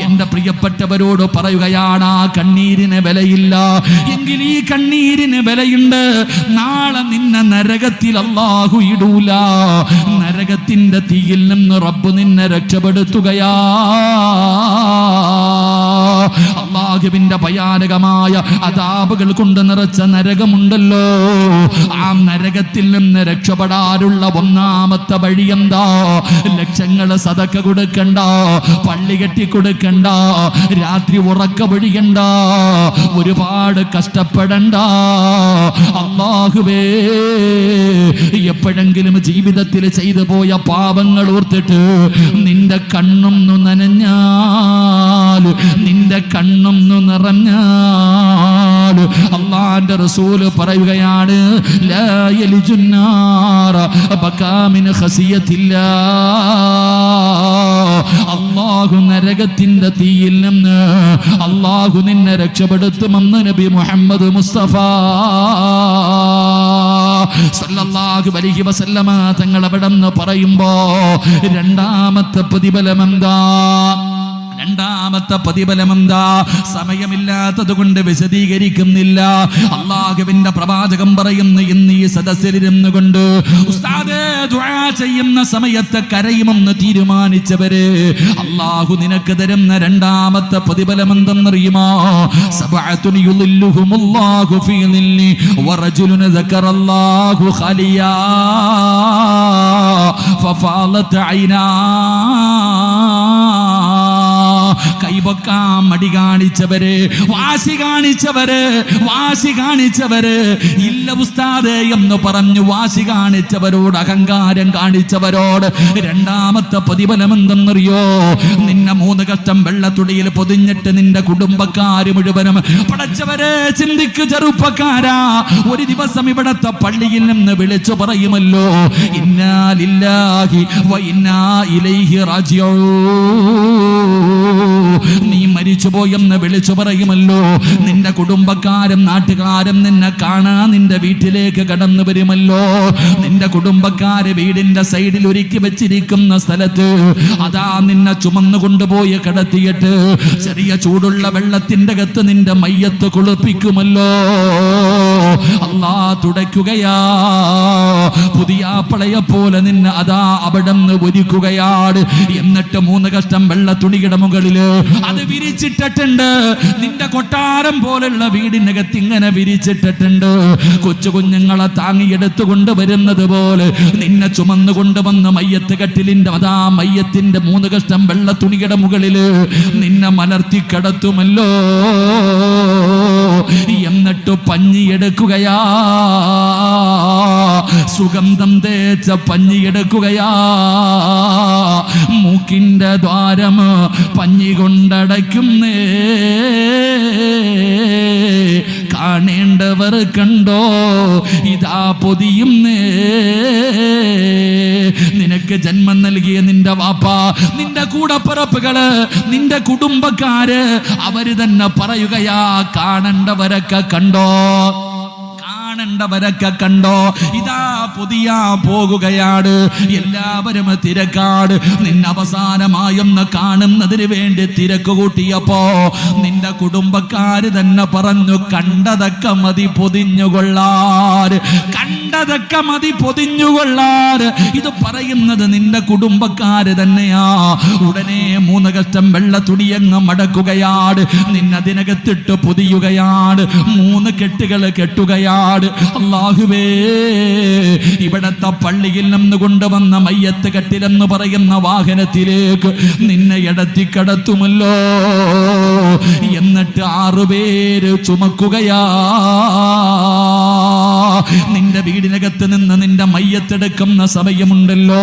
എന്റെ പ്രിയപ്പെട്ടവരോട് പറയുകയാണ്, ആ കണ്ണീരിന് വിലയില്ല എങ്കിൽ ഈ കണ്ണീരിന് വിലയുണ്ട്. നാളെ നിന്നെ നരകത്തിൽ അല്ലാഹു ഇടൂല. നരകത്തിന്റെ തീയിൽ നിന്ന് റബ്ബ് നിന്നെ രക്ഷപ്പെടുത്തുകയാ. അല്ലാഹുവിന്റെ ഭയാനകമായ അദാബുകൾ കൊണ്ട് നിറച്ച നരകമുണ്ടല്ലോ. ആ നരകത്തിൽ നിന്ന് രക്ഷപ്പെടാനുള്ള ഒന്നാമത്തെ വഴി എന്താ? ലക്ഷങ്ങൾ സദഖ കൊടുക്കണ്ട, പള്ളി കെട്ടി കൊടുക്കണ്ട, രാത്രി ഉറക്കമൊഴിയണ്ട, ഒരുപാട് കഷ്ടപ്പെടണ്ട. അല്ലാഹുവേ, എപ്പോഴെങ്കിലും ജീവിതത്തിൽ ചെയ്തു പോയ പാപങ്ങൾ ഓർത്തിട്ട് നിന്റെ കണ്ണൊന്നു നനഞ്ഞാൽ, നിന്റെ കണ്ണൊന്നു നിറഞ്ഞാൽ അല്ലാഹുവിന്റെ റസൂല് പറയുകയാണ്, ലാ യലിജുന്നാറ ബകാ മിൻ ഖസിയത്തില്ലാ. അല്ലാഹു നരകത്തിന്റെ തീയിൽ നിന്ന് അല്ലാഹു നിന്നെ രക്ഷപ്പെടുത്തുമെന്ന് നബി മുഹമ്മദ് മുസ്തഫ സല്ലല്ലാഹു അലൈഹി വസല്ലമ തങ്ങൾ അവിടെന്ന് പറയുമ്പോ രണ്ടാമത്തെ പ്രതിഫലം എന്താ? രണ്ടാമത്തെ പ്രതിഫലം എന്താ? സമയമില്ലാത്തത് കൊണ്ട് വിശദീകരിക്കുന്നില്ല. അല്ലാഹുവിന്റെ പ്രവാചകൻ പറയുന്നു, ഇന്ന് ഈ സദസ്സിലിരുന്നു കൊണ്ട് ഉസ്താദേ ദുആ ചെയ്യുന്ന സമയത്ത് കരയുമെന്ന് തീരുമാനിച്ചവര് അല്ലാഹു നിനക്ക് തരുന്ന രണ്ടാമത്തെ പ്രതിഫലം എന്തെന്നറിയുമോ? സബഅത്തുൻ യുളില്ലുഹുമുല്ലാഹു ഫീ ദില്ലി വറജുലുൻ ദക്കറല്ലാഹു ഖലിയാ ഫഫാലത് ഐനാ. കൈവക്കാൻ മടി കാണിച്ചവര്, വാശി കാണിച്ചവര് ഇല്ല ഉസ്താദേ എന്ന് പറഞ്ഞു വാശി കാണിച്ചവരോട്, അഹങ്കാരം കാണിച്ചവരോട് രണ്ടാമത്തെ പ്രതിഫലം എന്തെന്നറിയോ? നിന്നെ 3 കഷ്ടം വെള്ളത്തുടിയിൽ പൊതിഞ്ഞിട്ട് നിന്റെ കുടുംബക്കാര് മുഴുവനും, പടച്ചവരെ ചിന്തിക്കു ചെറുപ്പക്കാരാ, ഒരു ദിവസം ഇവിടത്തെ പള്ളിയിൽ നിന്ന് വിളിച്ചു പറയുമല്ലോ, ഇന്നാ ലില്ലാഹി വ ഇന്നാ ഇലൈഹി റാജിഊൻ. നീ മരിച്ചുപോയെന്ന് വിളിച്ചു പറയുമല്ലോ. നിന്റെ കുടുംബക്കാരും നാട്ടുകാരും നിന്നെ കാണാൻ നിന്റെ വീട്ടിലേക്ക് കടന്നു വരുമല്ലോ. നിന്റെ കുടുംബക്കാര് വീടിന്റെ സൈഡിൽ ഒരുക്കി വെച്ചിരിക്കുന്ന സ്ഥലത്ത് അതാ നിന്നെ ചുമന്നു കൊണ്ടുപോയി കിടത്തിയിട്ട് ചെറിയ ചൂടുള്ള വെള്ളത്തിന്റെ അകത്ത് നിന്റെ മയ്യത്ത് കുളിപ്പിക്കുമല്ലോ. അല്ലാഹ് തുടയ്ക്കുകയാ. പുതിയ പളയെ പോലെ നിന്നെ അതാ അവിടുന്ന് ഒരുക്കുകയാണ്. എന്നിട്ട് 3 കഷ്ടം വെള്ള തുണിയുടെ മുകളില് അത് വിരിച്ചിട്ടിട്ടുണ്ട്. നിന്റെ കൊട്ടാരം പോലുള്ള വീടിനകത്ത് ഇങ്ങനെ വിരിച്ചിട്ടിട്ടുണ്ട്. കൊച്ചു കുഞ്ഞുങ്ങളെ താങ്ങിയെടുത്തു കൊണ്ടുവരുന്നത് പോലെ നിന്നെ ചുമന്നു കൊണ്ടുവന്ന് മയ്യത്ത് കട്ടിലിന്റെ അതാ മയ്യത്തിന്റെ 3 കഷ്ടം വെള്ള തുണിയുടെ മുകളില് നിന്നെ മലർത്തി കിടത്തുമല്ലോ. എന്നിട്ട് പഞ്ഞിയെടുക്കുകയാ, സുഗന്ധം തേച്ച പഞ്ഞിയെടുക്കുകയാ. മൂക്കിന്റെ ദ്വാരം പഞ്ഞി കൊണ്ടടയ്ക്കുന്നേ. കാണേണ്ടവർ കണ്ടോ, ഇതാ പൊതിയുന്നേ. നിനക്ക് ജന്മം നൽകിയ നിന്റെ വാപ്പ, നിന്റെ കൂടപ്പിറപ്പുകള്, നിന്റെ കുടുംബക്കാര് അവര് തന്നെ പറയുകയാ, കാണേണ്ടവരൊക്കെ കണ്ടോ, കാണേണ്ടവരൊക്കെ കണ്ടോ, ഇതാ പുതിയ പോകുകയാണ്. എല്ലാവരും തിരക്കാട്. നിന്നെ അവസാനമായൊന്ന് കാണുന്നതിന് വേണ്ടി തിരക്ക് കൂട്ടിയപ്പോ നിന്റെ കുടുംബക്കാര് തന്നെ പറഞ്ഞു, കണ്ടതൊക്കെ മതി പൊതിഞ്ഞുകൊള്ളാറ്, കണ്ടതൊക്കെ മതി പൊതിഞ്ഞുകൊള്ളാറ്. ഇത് പറയുന്നത് നിന്റെ കുടുംബക്കാര് തന്നെയാ. ഉടനെ 3 കഷ്ടം വെള്ള തുണിയങ്ങ് മടക്കുകയാണ്. നിന്നതിനകത്തിട്ട് പൊതിയുകയാണ്. 3 കെട്ടുകൾ കെട്ടുകയാണ്. അല്ലാഹുവേ, ഇവിടത്തെ പള്ളിയിൽ നിന്ന് കൊണ്ടുവന്ന മയ്യത്ത് കെട്ടിലെന്ന് പറയുന്ന വാഹനത്തിലേക്ക് നിന്നെ എടത്തിക്കടത്തുമല്ലോ. എന്നിട്ട് 6 പേര് ചുമക്കുകയാ. നിന്റെ വീടിനകത്ത് നിന്ന് നിന്റെ മയ്യത്തെടുക്കുന്ന സമയമുണ്ടല്ലോ,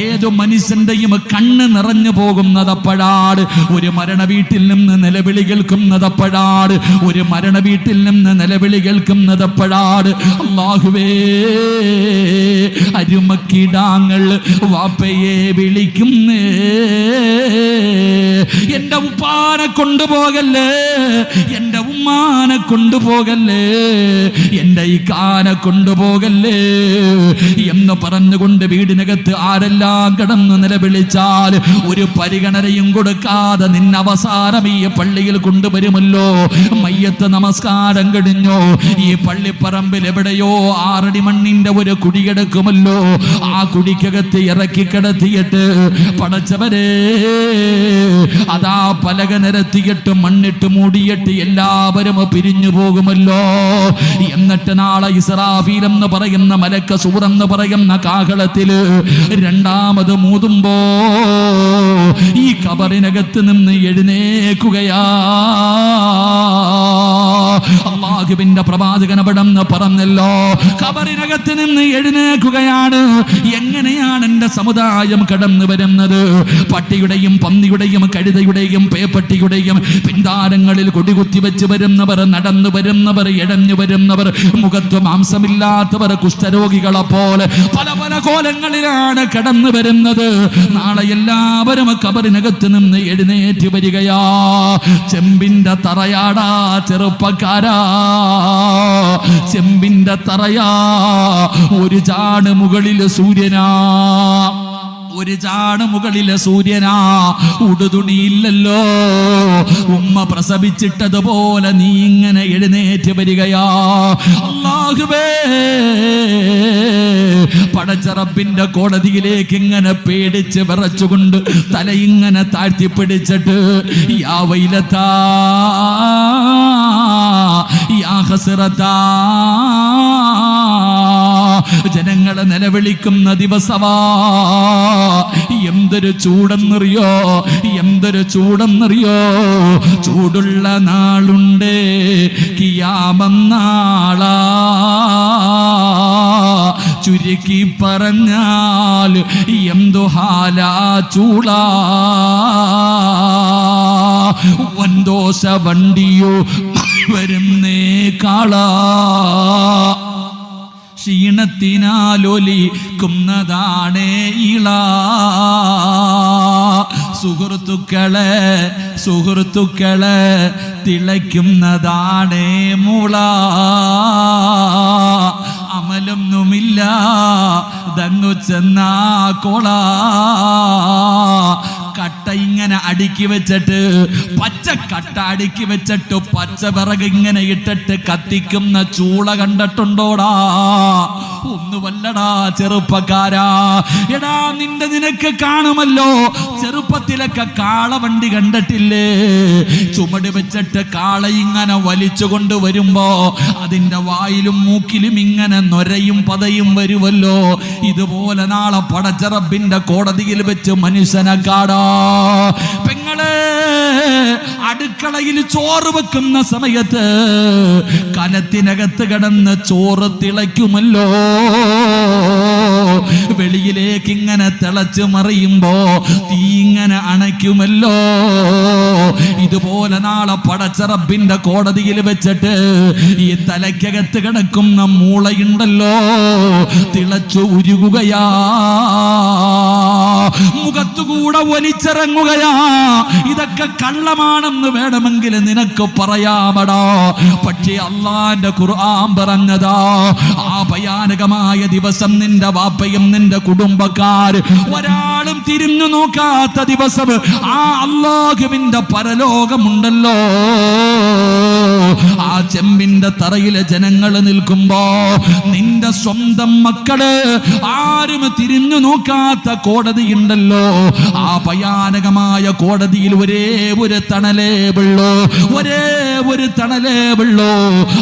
ഏതു മനുഷ്യന്റെയും കണ്ണ് നിറഞ്ഞു പോകുന്നതപ്പോഴാണ്. ഒരു മരണ വീട്ടിൽ നിന്ന് നിലവിളി കേൾക്കുന്നതപ്പോഴാണ്. ഒരു മരണ വീട്ടിൽ നിന്ന് നിലവിളി കേൾക്കുന്നതപ്പോഴാണ്. അല്ലാഹുവേ, അരുമക്കിടാങ്ങൾ വാപ്പയെ വിളിക്കുന്നേ. എന്റെ ഉപ്പാനെ കൊണ്ടുപോകല്ലേ, എന്റെ ഉമ്മാനെ കൊണ്ടുപോകല്ലേ, എന്റെ ഇക്കാനെ കൊണ്ടുപോകല്ലേ എന്ന് പറഞ്ഞുകൊണ്ട് വീടിനകത്ത് ആരെല്ലാം കിടന്ന് നിലവിളിച്ചാൽ ഒരു പരിഗണനയും കൊടുക്കാതെ നിന്നെ അവസാനം ഈ പള്ളിയിൽ കൊണ്ടുവരുമല്ലോ. മയ്യത്ത് നമസ്കാരം കഴിഞ്ഞോ, ഈ പള്ളിപ്പറമ്പിൽ എവിടെയോ 6 അടി മണ്ണിന്റെ ഒരു കുടിയെടുക്കുമല്ലോ. ആ കുടിക്കകത്ത് ഇറക്കി കിടത്തിയിട്ട് പടച്ചവരെ അതാ പലക നിരത്തിയിട്ട് മണ്ണിട്ട് മൂടിയിട്ട് എല്ലാവരും പിരിഞ്ഞു പോകുമല്ലോ. എന്നിട്ട് നാളെ ഇസ്രാഫീൽ എന്ന് പറയുന്ന മലക്ക സൂറെന്ന് പറയുന്ന കാഹളത്തില് രണ്ടാമത് മൂതുമ്പോ ഈ ഖബറിനകത്ത് നിന്ന് എഴുന്നേക്കുകയാ. അല്ലാഹുവിന്റെ പ്രവാചകൻ അവിടെന്ന് പറഞ്ഞല്ലോ, ഖബറിനകത്ത് നിന്ന് എഴുന്നേക്കുകയാണ്. എങ്ങനെയാണ് എന്റെ സമുദായം കടന്നു വരുന്നത്? പട്ടിയുടെയും പന്നിയുടെയും കഴുതയുടെയും പേപ്പട്ടിയുടെയും പിന്താരങ്ങളിൽ കൊടികുത്തി വെച്ച് വരുന്നവർ, നടന്നു വരുന്നവർ, ഇഴഞ്ഞു വരുന്നവർ, മുഖത്ത് മാംസമില്ലാത്തവർ, കുഷ്ഠരോഗികളെ പോലെ പല പല കോലങ്ങളിലാണ് കടന്നു വരുന്നത്. നാളെ എല്ലാവരും ഖബറിനകത്ത് നിന്ന് എഴുന്നേറ്റ് വരികയാ. ചെമ്പിന്റെ തറയാടാ ചെറുപ്പക്കാരാ, ചെമ്പിന്റെ തറയാ. ഒരു ചാണ് മുകളിൽ സൂര്യനാ, ഒരു ചാണ് മുകളിലെ സൂര്യനാ. ഉടുതുണിയില്ലല്ലോ, ഉമ്മ പ്രസവിച്ചിട്ടതുപോലെ നീ ഇങ്ങനെ എഴുന്നേറ്റ് വരികയാ. അല്ലാഹുവേ, പടച്ച റബ്ബിന്റെ കോടതിയിലേക്ക് ഇങ്ങനെ പേടിച്ച് വിറച്ചുകൊണ്ട് തല ഇങ്ങനെ താഴ്ത്തിപ്പിടിച്ചിട്ട് യാ വൈലതാ യാ ഹസ്റതാ ജനങ്ങളെ നിലവിളിക്കുന്ന ദിവസമാ. എന്തൊരു ചൂടെന്നറിയോ, എന്തൊരു ചൂടെന്നറിയോ. ചൂടുള്ള നാളുണ്ട് കിയാമന്നാളാ. ചുരുക്കി പറഞ്ഞാൽ എന്തു ഹാലാ ചൂളാ. വൻദോശ വണ്ടിയോ വരുന്നേ കാളാ. ക്ഷീണത്തിനാലൊലിക്കുന്നതാണേ ഇള. സുഹൃത്തുക്കളെ സുഹൃത്തുക്കളെ തിളയ്ക്കുന്നതാണേ മുള. അമലൊന്നുമില്ല ദങ്ങു ചെന്നാ കൊള. കട്ട ഇങ്ങനെ അടുക്കി വെച്ചിട്ട്, പച്ച കട്ട അടുക്കി വെച്ചിട്ട് പച്ച വിറക് ഇങ്ങനെ ഇട്ടിട്ട് കത്തിക്കുന്ന ചൂള കണ്ടിട്ടുണ്ടോടാ? ഒന്നുമല്ലടാ ചെറുപ്പക്കാരാ. എടാ, നിനക്ക് കാണുമല്ലോ, ചെറുപ്പത്തിലൊക്കെ കാളവണ്ടി കണ്ടിട്ടില്ലേ? ചുമട് വെച്ചിട്ട് കാള ഇങ്ങനെ വലിച്ചു കൊണ്ടുവരുമ്പോ അതിന്റെ വായിലും മൂക്കിലും ഇങ്ങനെ നൊരയും പതയും വരുമല്ലോ. ഇതുപോലെ നാളെ പടച്ച റബ്ബിന്റെ കോടതിയിൽ വെച്ച് മനുഷ്യനെ കാടാ. പെങ്ങളെ, അടുക്കളയിൽ ചോറ് വെക്കുന്ന സമയത്ത് കലത്തിനകത്ത് കിടന്ന് ചോറ് തിളയ്ക്കുമല്ലോ. വെളിയിലേക്ക് ഇങ്ങനെ തിളച്ച് മറിയുമ്പോ തീ ഇങ്ങനെ അണയ്ക്കുമല്ലോ. ഇതുപോലെ നാളെ പടച്ച റബ്ബിന്റെ കോടതിയിൽ വെച്ചിട്ട് ഈ തലയ്ക്കകത്ത് കിടക്കുന്ന മൂളയുണ്ടല്ലോ തിളച്ചു ഉരുകുകയാ. മുഖത്തുകൂടെ ഒലിച്ചിറങ്ങുകയാ. ഇതൊക്കെ കള്ളമാണെന്ന് വേണമെങ്കിൽ നിനക്ക് പറയാമടാ. പക്ഷേ അള്ളാന്റെ ഖുർആൻ പറഞ്ഞതാ, ആ ഭയാനകമായ ദിവസം നിന്റെ വാപ്പയും നിന്റെ കുടുംബക്കാർ ഒരാളും തിരിഞ്ഞു നോക്കാത്ത ദിവസം ആ അല്ലാഹുവിന്റെ പരലോകമുണ്ടല്ലോ. ആ ചെമ്പിന്റെ തറയിലെ ജനങ്ങൾ നിൽക്കുമ്പോ നിന്റെ സ്വന്തം മക്കള് ആരും തിരിഞ്ഞു നോക്കാത്ത കോടതിയുണ്ടല്ലോ, ആ ഭയാനകമായ കോടതിയിൽ ഒരേ ഒരു തണലേ ഉള്ളൂ, ഒരേ ഒരു തണലേ ഉള്ളൂ.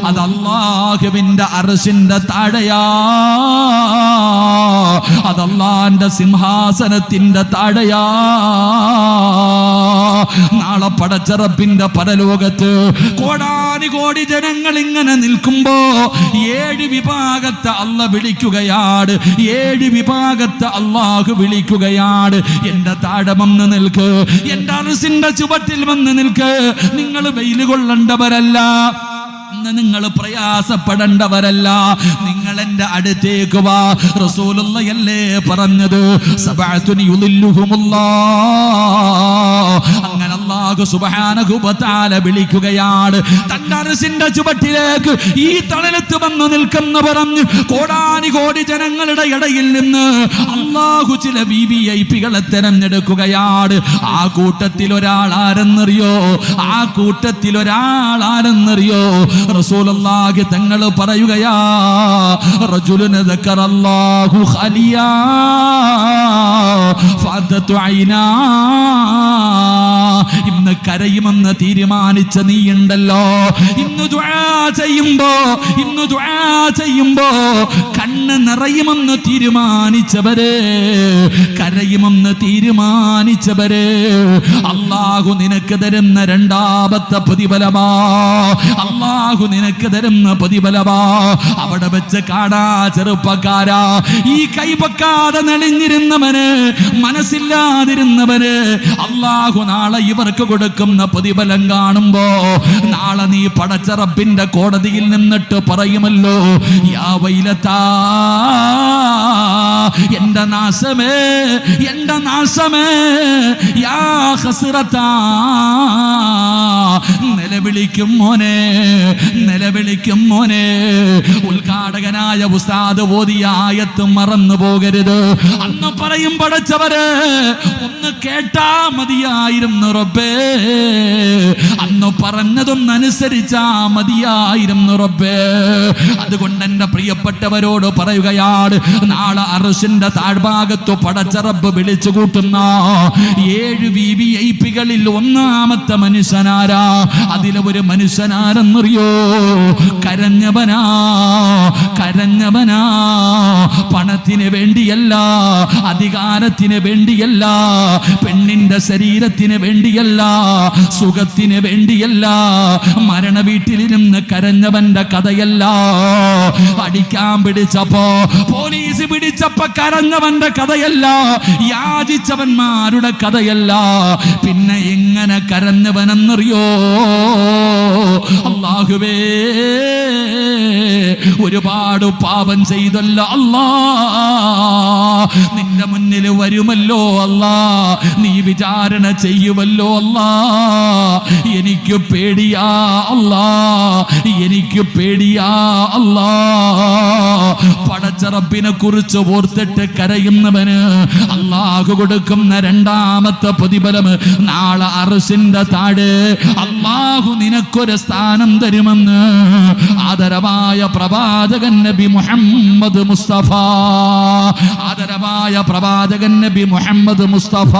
അത് അല്ലാഹുവിന്റെ അർശിന്റെ താഴെയാ, അത് അല്ലാഹുവിന്റെ സിംഹാസനത്തിന്റെ താഴെയാ. നാളെ പടച്ച റബ്ബിന്റെ പരലോകത്ത് കോടാനുകോടി ജനങ്ങൾ ഇങ്ങനെ നിൽക്കുമ്പോ 7 വിഭാഗത്തെ അല്ല വിളിക്കുകയാണ്, 7 വിഭാഗത്തെ അല്ലാഹു വിളിക്കുകയാണ്. എന്റെ താഴെ വന്ന് നിൽക്ക്, എന്റെ അർശിന്റെ ചുവട്ടിൽ വന്ന് നിൽക്ക്. നിങ്ങൾ വെയിൽ കൊള്ളേണ്ടവരല്ല, നിങ്ങൾ പ്രയാസപ്പെടേണ്ടവരല്ല, നിങ്ങൾ എന്റെ അടുത്തേക്ക് വാ. റസൂലുള്ളാഹിയല്ലേ പറഞ്ഞത്, സബഅത്തുൻ യുളില്ലുഹുമുല്ലാഹ്. അങ്ങനെ അല്ലാഹു സുബ്ഹാനഹു വ തആല വിളിക്കുകയാണ് തന്റെ അർശിന്റെ ചുവട്ടിലേക്ക്. ഈ തണലത്ത് വന്ന് നിൽക്കുന്ന പറഞ്ഞു കോടാനുകോടി ജനങ്ങളുടെ ഇടയിൽ നിന്ന് അല്ലാഹു ചില വിവിഐപികളെ തെരഞ്ഞെടുക്കുകയാണ്. ആ കൂട്ടത്തിൽ ഒരാൾ ആരെന്നറിയോ? ആ കൂട്ടത്തിൽ ഒരാൾ ആരെന്നറിയോ? റസൂലുള്ളാഹി തങ്ങൾ പറയുകയാ, റജുലുൻ ദക്കറല്ലാഹു ഖലിയാ ഫഅദതു ഐനാ. ഇന്ന് കരയുമെന്ന് തീരുമാനിച്ച നീയുണ്ടല്ലോ, ഇന്ന് ദുആ ചെയ്യുമ്പോ കണ്ണ് നിറയുമെന്ന് തീരുമാനിച്ചവരെ, കരയുമെന്ന് തീരുമാനിച്ചവരെ അല്ലാഹു നിനക്ക് തരുന്ന രണ്ടാമത്തെ പ്രതിഫലമാ, അല്ലാഹു നിനക്ക് തരുന്ന പ്രതിഫലമാ. അവിടെ വെച്ച് കാടാ ചെറുപ്പക്കാരാ, ഈ കൈപക്കാതെ നെളിഞ്ഞിരുന്നവന്, മനസ്സില്ലാതിരുന്നവന് അല്ലാഹു നാളെ ഇവർക്ക് കൊടുക്കുന്ന പ്രതിഫലം കാണുമ്പോ നാളെ നീ പടച്ച റബ്ബിന്റെ കോടതിയിൽ നിന്നിട്ട് പറയുമല്ലോ, യാ വൈലതാ, എന്റെ നാശമേ, എന്റെ നാശമേ, യാ ഖസ്റതാ. നിലവിളിക്കും മോനെ, നിലവിളിക്കും മോനെ. ഉദ്ഘാടകനായ ഉസ്താദ് ഓതിയ ആയത്ത് മറന്നു പോകരുത്. അന്ന് പറയും പടച്ചവരെ, ഒന്ന് കേട്ടാ മതിയായിരുന്നു റബ്ബേ, അന്ന് പറഞ്ഞതൊന്നനുസരിച്ചാ മതിയായിരുന്നു റബ്ബേ. അതുകൊണ്ട് എന്റെ പ്രിയപ്പെട്ടവരോട് പറയുകയാണ്, നാളെ അർശിന്റെ താഴ്ഭാഗത്ത് പടച്ച റബ്ബ് വിളിച്ചു കൂട്ടുന്ന 7 വിവിഐപികളിൽ ഒന്നാമത്തെ മനുഷ്യനാരാ? അതിലെ ഒരു മനുഷ്യനാരെന്നറിയോ? കരഞ്ഞവനാ, കരഞ്ഞവനാ. പണത്തിന് വേണ്ടിയല്ല, അധികാരത്തിന് വേണ്ടിയല്ല, പെണ്ണിന്റെ ശരീരത്തിന് വേണ്ടിയല്ല, സുഖത്തിന് വേണ്ടിയല്ല, മരണ വീട്ടിലിരുന്ന് കരഞ്ഞവന്റെ കഥയല്ല. അടിക്കാൻ പിടിച്ചപ്പോ, പോലീസ് പിടിച്ചപ്പോ കരഞ്ഞവന്റെ കഥയല്ല, യാചിച്ചവന്മാരുടെ കഥയല്ല. പിന്നെ എങ്ങനെ കരഞ്ഞവനെന്നറിയോ? അല്ലാഹുവേ, ഒരുപാട് പാപം ചെയ്തല്ലോ അല്ലാ, നിന്റെ മുന്നിൽ വരുമല്ലോ അല്ലാ, നീ വിചാരണ ചെയ്യുമല്ലോ അല്ലാ, എനിക്ക് പേടിയാ അല്ലാ, എനിക്ക് പേടിയാ അല്ലാ. പടച്ച റബ്ബിനെ കുറിച്ച് ഓർത്തിട്ട് കരയുന്നവന് അല്ലാഹു കൊടുക്കുന്ന രണ്ടാമത്തെ പ്രതിഫലം, നാളെ അർശിന്റെ താഴെ അല്ലാഹു നിനക്കൊരു സ്ഥാനം തരുമെന്ന് ആദരവായ പ്രവാചകൻ നബി മുഹമ്മദ് മുസ്തഫ, ആദരവായ പ്രവാചകൻ നബി മുഹമ്മദ് മുസ്തഫ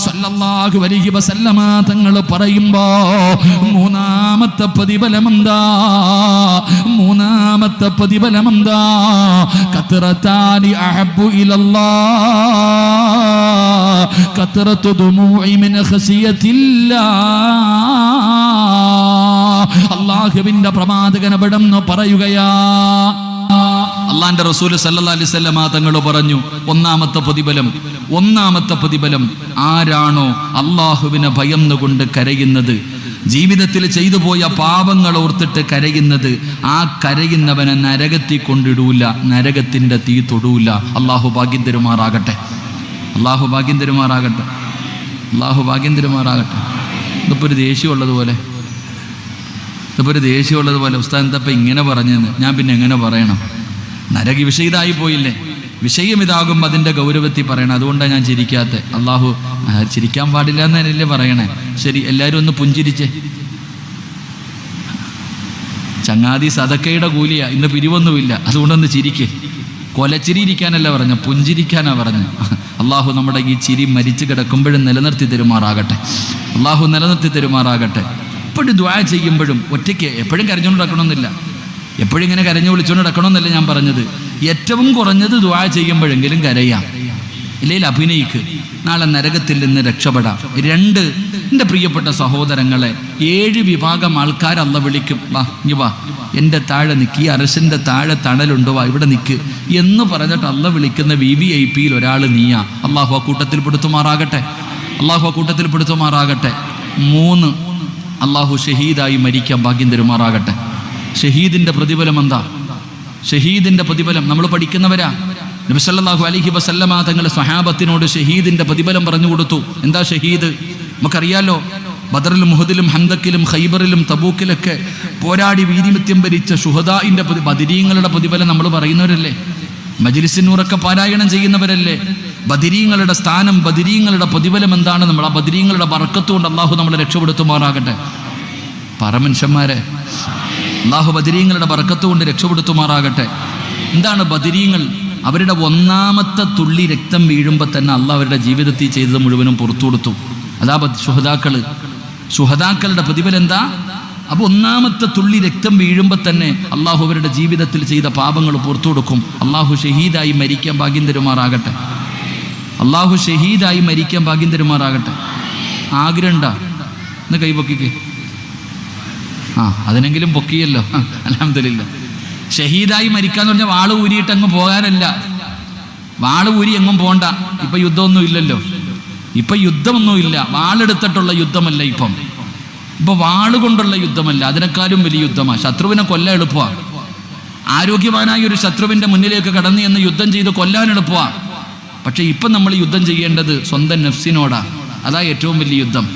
സല്ലല്ലാഹു അലൈഹി വസല്ലമ തങ്ങൾ പറയുമ്പോ മൂന്നാമത്തെ പ്രതിഫലമെന്താ? മൂന്നാമത്തെ പ്രതിഫലമെന്താ? കത്റതാനി അഹബ്ബു ഇലല്ലാഹ് കത്റതു ദുമൂഇ മിൻ ഖശിയത്തില്ലാഹ്. അല്ലാഹുവിന്റെ പ്രവാചകൻ അവിടെന്ന് പറയുകയാ, അള്ളാന്റെ റസൂൽ സല്ലല്ലാഹു അലൈഹി വസല്ലം തങ്ങൾ പറഞ്ഞു, ഒന്നാമത്തെ പ്രതിഫലം ആരാണോ അള്ളാഹുവിനെ ഭയന്നുകൊണ്ട് കരയുന്നത്, ജീവിതത്തിൽ ചെയ്തു പോയ പാപങ്ങൾ ഓർത്തിട്ട് കരയുന്നത്, ആ കരയുന്നവനെ നരകത്തിൽ കൊണ്ടിടൂല, നരകത്തിന്റെ തീ തൊടൂല. അള്ളാഹു ഭാഗ്യം തരുമാറാകട്ടെ, അള്ളാഹു ഭാഗ്യം തരുമാറാകട്ടെ, അള്ളാഹു ഭാഗ്യം തരുമാറാകട്ടെ. ഇതിപ്പോ ഒരു ദേഷ്യമുള്ളതുപോലെ, ഉസ്താദ് എന്തപ്പം ഇങ്ങനെ പറഞ്ഞെന്ന് ഞാൻ പിന്നെ എങ്ങനെ പറയണം? നരക വിഷയതായി പോയില്ലേ? വിഷയം ഇതാകും അതിൻ്റെ ഗൗരവത്തിൽ പറയണം. അതുകൊണ്ടാണ് ഞാൻ ചിരിക്കാത്ത. അള്ളാഹു ചിരിക്കാൻ പാടില്ല എന്നല്ലേ പറയണേ? ശരി, എല്ലാവരും ഒന്ന് പുഞ്ചിരിച്ചേ. ചങ്ങാതി സദക്കയുടെ കൂലിയാ, ഇന്ന് പിരിവൊന്നുമില്ല, അതുകൊണ്ടൊന്ന് ചിരിക്ക്. കൊലച്ചിരി ഇരിക്കാനല്ല പറഞ്ഞ, പുഞ്ചിരിക്കാനാ പറഞ്ഞ്. അള്ളാഹു നമ്മുടെ ഈ ചിരി മരിച്ചു കിടക്കുമ്പോഴും നിലനിർത്തി തരുമാറാകട്ടെ. അള്ളാഹു നിലനിർത്തി തരുമാറാകട്ടെ. എപ്പോഴും ദുആ ചെയ്യുമ്പോഴും ഒറ്റയ്ക്ക് എപ്പോഴും കരഞ്ഞുകൊണ്ട് നടക്കണമെന്നില്ല, എപ്പോഴും ഇങ്ങനെ കരഞ്ഞു വിളിച്ചുകൊണ്ട് നടക്കണമെന്നല്ല ഞാൻ പറഞ്ഞത്. ഏറ്റവും കുറഞ്ഞത് ദുആ ചെയ്യുമ്പോഴെങ്കിലും കരയാം, ഇല്ലെങ്കിൽ അഭിനയിക്ക്, നാളെ നരകത്തിൽ നിന്ന് രക്ഷപ്പെടാം. 2, എൻ്റെ പ്രിയപ്പെട്ട സഹോദരങ്ങളെ, 7 വിഭാഗം ആൾക്കാർ അള്ളാഹ് വിളിക്കും. വാ ഇനി വാ, എൻ്റെ താഴെ നിൽക്ക്, ഈ അരശൻ്റെ താഴെ തണലുണ്ടോ, വാ ഇവിടെ നിൽക്ക് എന്ന് പറഞ്ഞിട്ട് അള്ളാഹ് വിളിക്കുന്ന VVIPയിൽ ഒരാൾ നീയാ. അള്ളാഹു ആ കൂട്ടത്തിൽ പെടുത്തുമാറാകട്ടെ. അള്ളാഹു ആ കൂട്ടത്തിൽ പെടുത്തുമാറാകട്ടെ. 3, അള്ളാഹു ഷഹീദായി മരിക്കാൻ ഭാഗ്യം തരുമാറാകട്ടെ. ഷഹീദിൻ്റെ പ്രതിഫലം എന്താ? ഷഹീദിൻ്റെ പ്രതിഫലം നമ്മൾ പഠിക്കുന്നവരാ. നബി സല്ലല്ലാഹു അലൈഹി വസല്ലമ തങ്ങളുടെ സ്വഹാബത്തിനോട് ഷഹീദിൻ്റെ പ്രതിഫലം പറഞ്ഞു കൊടുത്തു. എന്താ ഷഹീദ്? നമുക്കറിയാലോ, ബദറിലും മുഹദിലും ഹന്തക്കിലും ഖൈബറിലും തബൂക്കിലൊക്കെ പോരാടി വീര്യമിത്യം ഭരിച്ച ശുഹദാഇൻ്റെ ബദരീങ്ങളുടെ പ്രതിഫലം നമ്മൾ പറയുന്നവരല്ലേ, മജ്ലിസിനൂറൊക്കെ പാരായണം ചെയ്യുന്നവരല്ലേ. ബദരീങ്ങളുടെ സ്ഥാനം, ബദരീങ്ങളുടെ പ്രതിഫലം എന്താണ്? നമ്മൾ ആ ബദരീങ്ങളുടെ ബർക്കത്ത് കൊണ്ട് അള്ളാഹു നമ്മളെ രക്ഷപ്പെടുത്തുമാറാകട്ടെ. പറ മനുഷ്യന്മാരെ, അള്ളാഹു ബദരീങ്ങളുടെ ബർക്കത്ത് കൊണ്ട് രക്ഷപ്പെടുത്തുമാറാകട്ടെ. എന്താണ് ബദരീങ്ങൾ? അവരുടെ 1ാമത്തെ തുള്ളി രക്തം വീഴുമ്പോൾ തന്നെ അള്ളാഹ് അവരുടെ ജീവിതത്തിൽ ചെയ്തത് മുഴുവനും പുറത്തു കൊടുത്തു. അതാ ശുഹദാക്കളുടെ പ്രതിഫലം എന്താ? അപ്പോൾ 1ാമത്തെ തുള്ളി രക്തം വീഴുമ്പോൾ തന്നെ അള്ളാഹു അവരുടെ ജീവിതത്തിൽ ചെയ്ത പാപങ്ങൾ പുറത്തു കൊടുക്കും. അള്ളാഹു ഷഹീദായി മരിക്കാൻ ഭാഗ്യം തരുമാറാകട്ടെ. അള്ളാഹു ഷഹീദായി മരിക്കാൻ ഭാഗ്യം തരുമാറാകട്ടെ. ആഗ്രഹം ഉണ്ടാ? എന്ന് കൈപൊക്കിക്ക്. അതിനെങ്കിലും പൊക്കിയല്ലോ, അൽഹംദുലില്ലാ. ഷഹീദായി മരിക്കാന്ന് പറഞ്ഞാൽ വാള് ഊരിയിട്ട് അങ്ങ് പോകാനല്ല, വാള് ഊരി എങ്ങും പോണ്ട. ഇപ്പൊ യുദ്ധമൊന്നും ഇല്ലല്ലോ, ഇപ്പൊ യുദ്ധമൊന്നുമില്ല. വാളെടുത്തിട്ടുള്ള യുദ്ധമല്ല ഇപ്പൊ വാള് കൊണ്ടുള്ള യുദ്ധമല്ല, അതിനേക്കാളും വലിയ യുദ്ധമാണ്. ശത്രുവിനെ കൊല്ലാൻ എളുപ്പമാണ്. ആരോഗ്യവാനായ ഒരു ശത്രുവിന്റെ മുന്നിലേക്ക് കടന്നു എന്ന് യുദ്ധം ചെയ്ത് കൊല്ലാൻ എളുപ്പമാണ്. പക്ഷെ ഇപ്പം നമ്മൾ യുദ്ധം ചെയ്യേണ്ടത് സ്വന്തം നഫ്സിനോടാ. അതാ ഏറ്റവും വലിയ യുദ്ധം.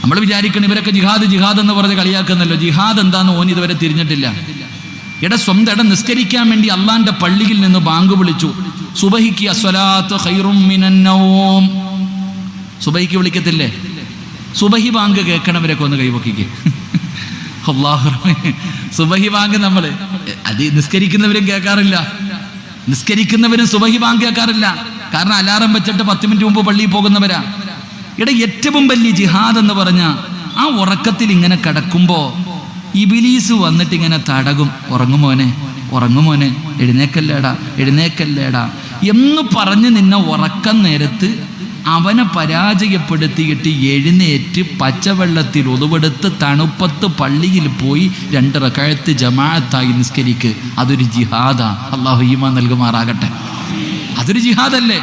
നമ്മൾ വിചാരിക്കണം ഇവരൊക്കെ ജിഹാദ് എന്ന് പറഞ്ഞ് കളിയാക്കുന്നല്ലോ. ജിഹാദ് എന്താന്ന് ഓൻ ഇതുവരെ തിരിഞ്ഞിട്ടില്ല. സ്വന്തം നിസ്കരിക്കാൻ വേണ്ടി അള്ളാന്റെ പള്ളിയിൽ നിന്ന് ബാങ്ക് വിളിച്ചു. സുബഹിക്ക് അസ്സലാത്തു ഖൈറും മിനൻ നൗം. സുബഹിക്ക് വിളിക്കത്തില്ലേ? സുബഹി ബാങ്ക് കേൾക്കണവരൊക്കെ ഒന്ന് കൈവക്കിക്ക്. അല്ലാഹു സുബഹി ബാങ്ക് നമ്മൾ അത് നിസ്കരിക്കുന്നവരും കേൾക്കാറില്ല. നിസ്കരിക്കുന്നവരും സുബഹി ബാങ്ക് കേൾക്കാറില്ല. കാരണം അലാറം വെച്ചിട്ട് 10 മിനിറ്റ് മുമ്പ് പള്ളിയിൽ പോകുന്നവരാ. ഏറ്റവും വലിയ ജിഹാദ് എന്ന് പറഞ്ഞ ആ ഉറക്കത്തിൽ ഇങ്ങനെ കിടക്കുമ്പോ ഇബിലീസ് വന്നിട്ട് ഇങ്ങനെ തടകും. ഉറങ്ങുമോനെ, എഴുന്നേക്കല്ലേടാ എന്ന് പറഞ്ഞ് നിന്നെ ഉറക്കം നേരത്ത് അവനെ പരാജയപ്പെടുത്തിയിട്ട് എഴുന്നേറ്റ് പച്ചവെള്ളത്തിൽ ഒതുവെടുത്ത് തണുപ്പത്ത് പള്ളിയിൽ പോയി 2 റക്അത്ത് ജമാഅത്തായി നിസ്കരിക്ക്. അതൊരു ജിഹാദാ. അള്ളാഹു ഈമാൻ നൽകുമാറാകട്ടെ. അതൊരു ജിഹാദല്ലേ?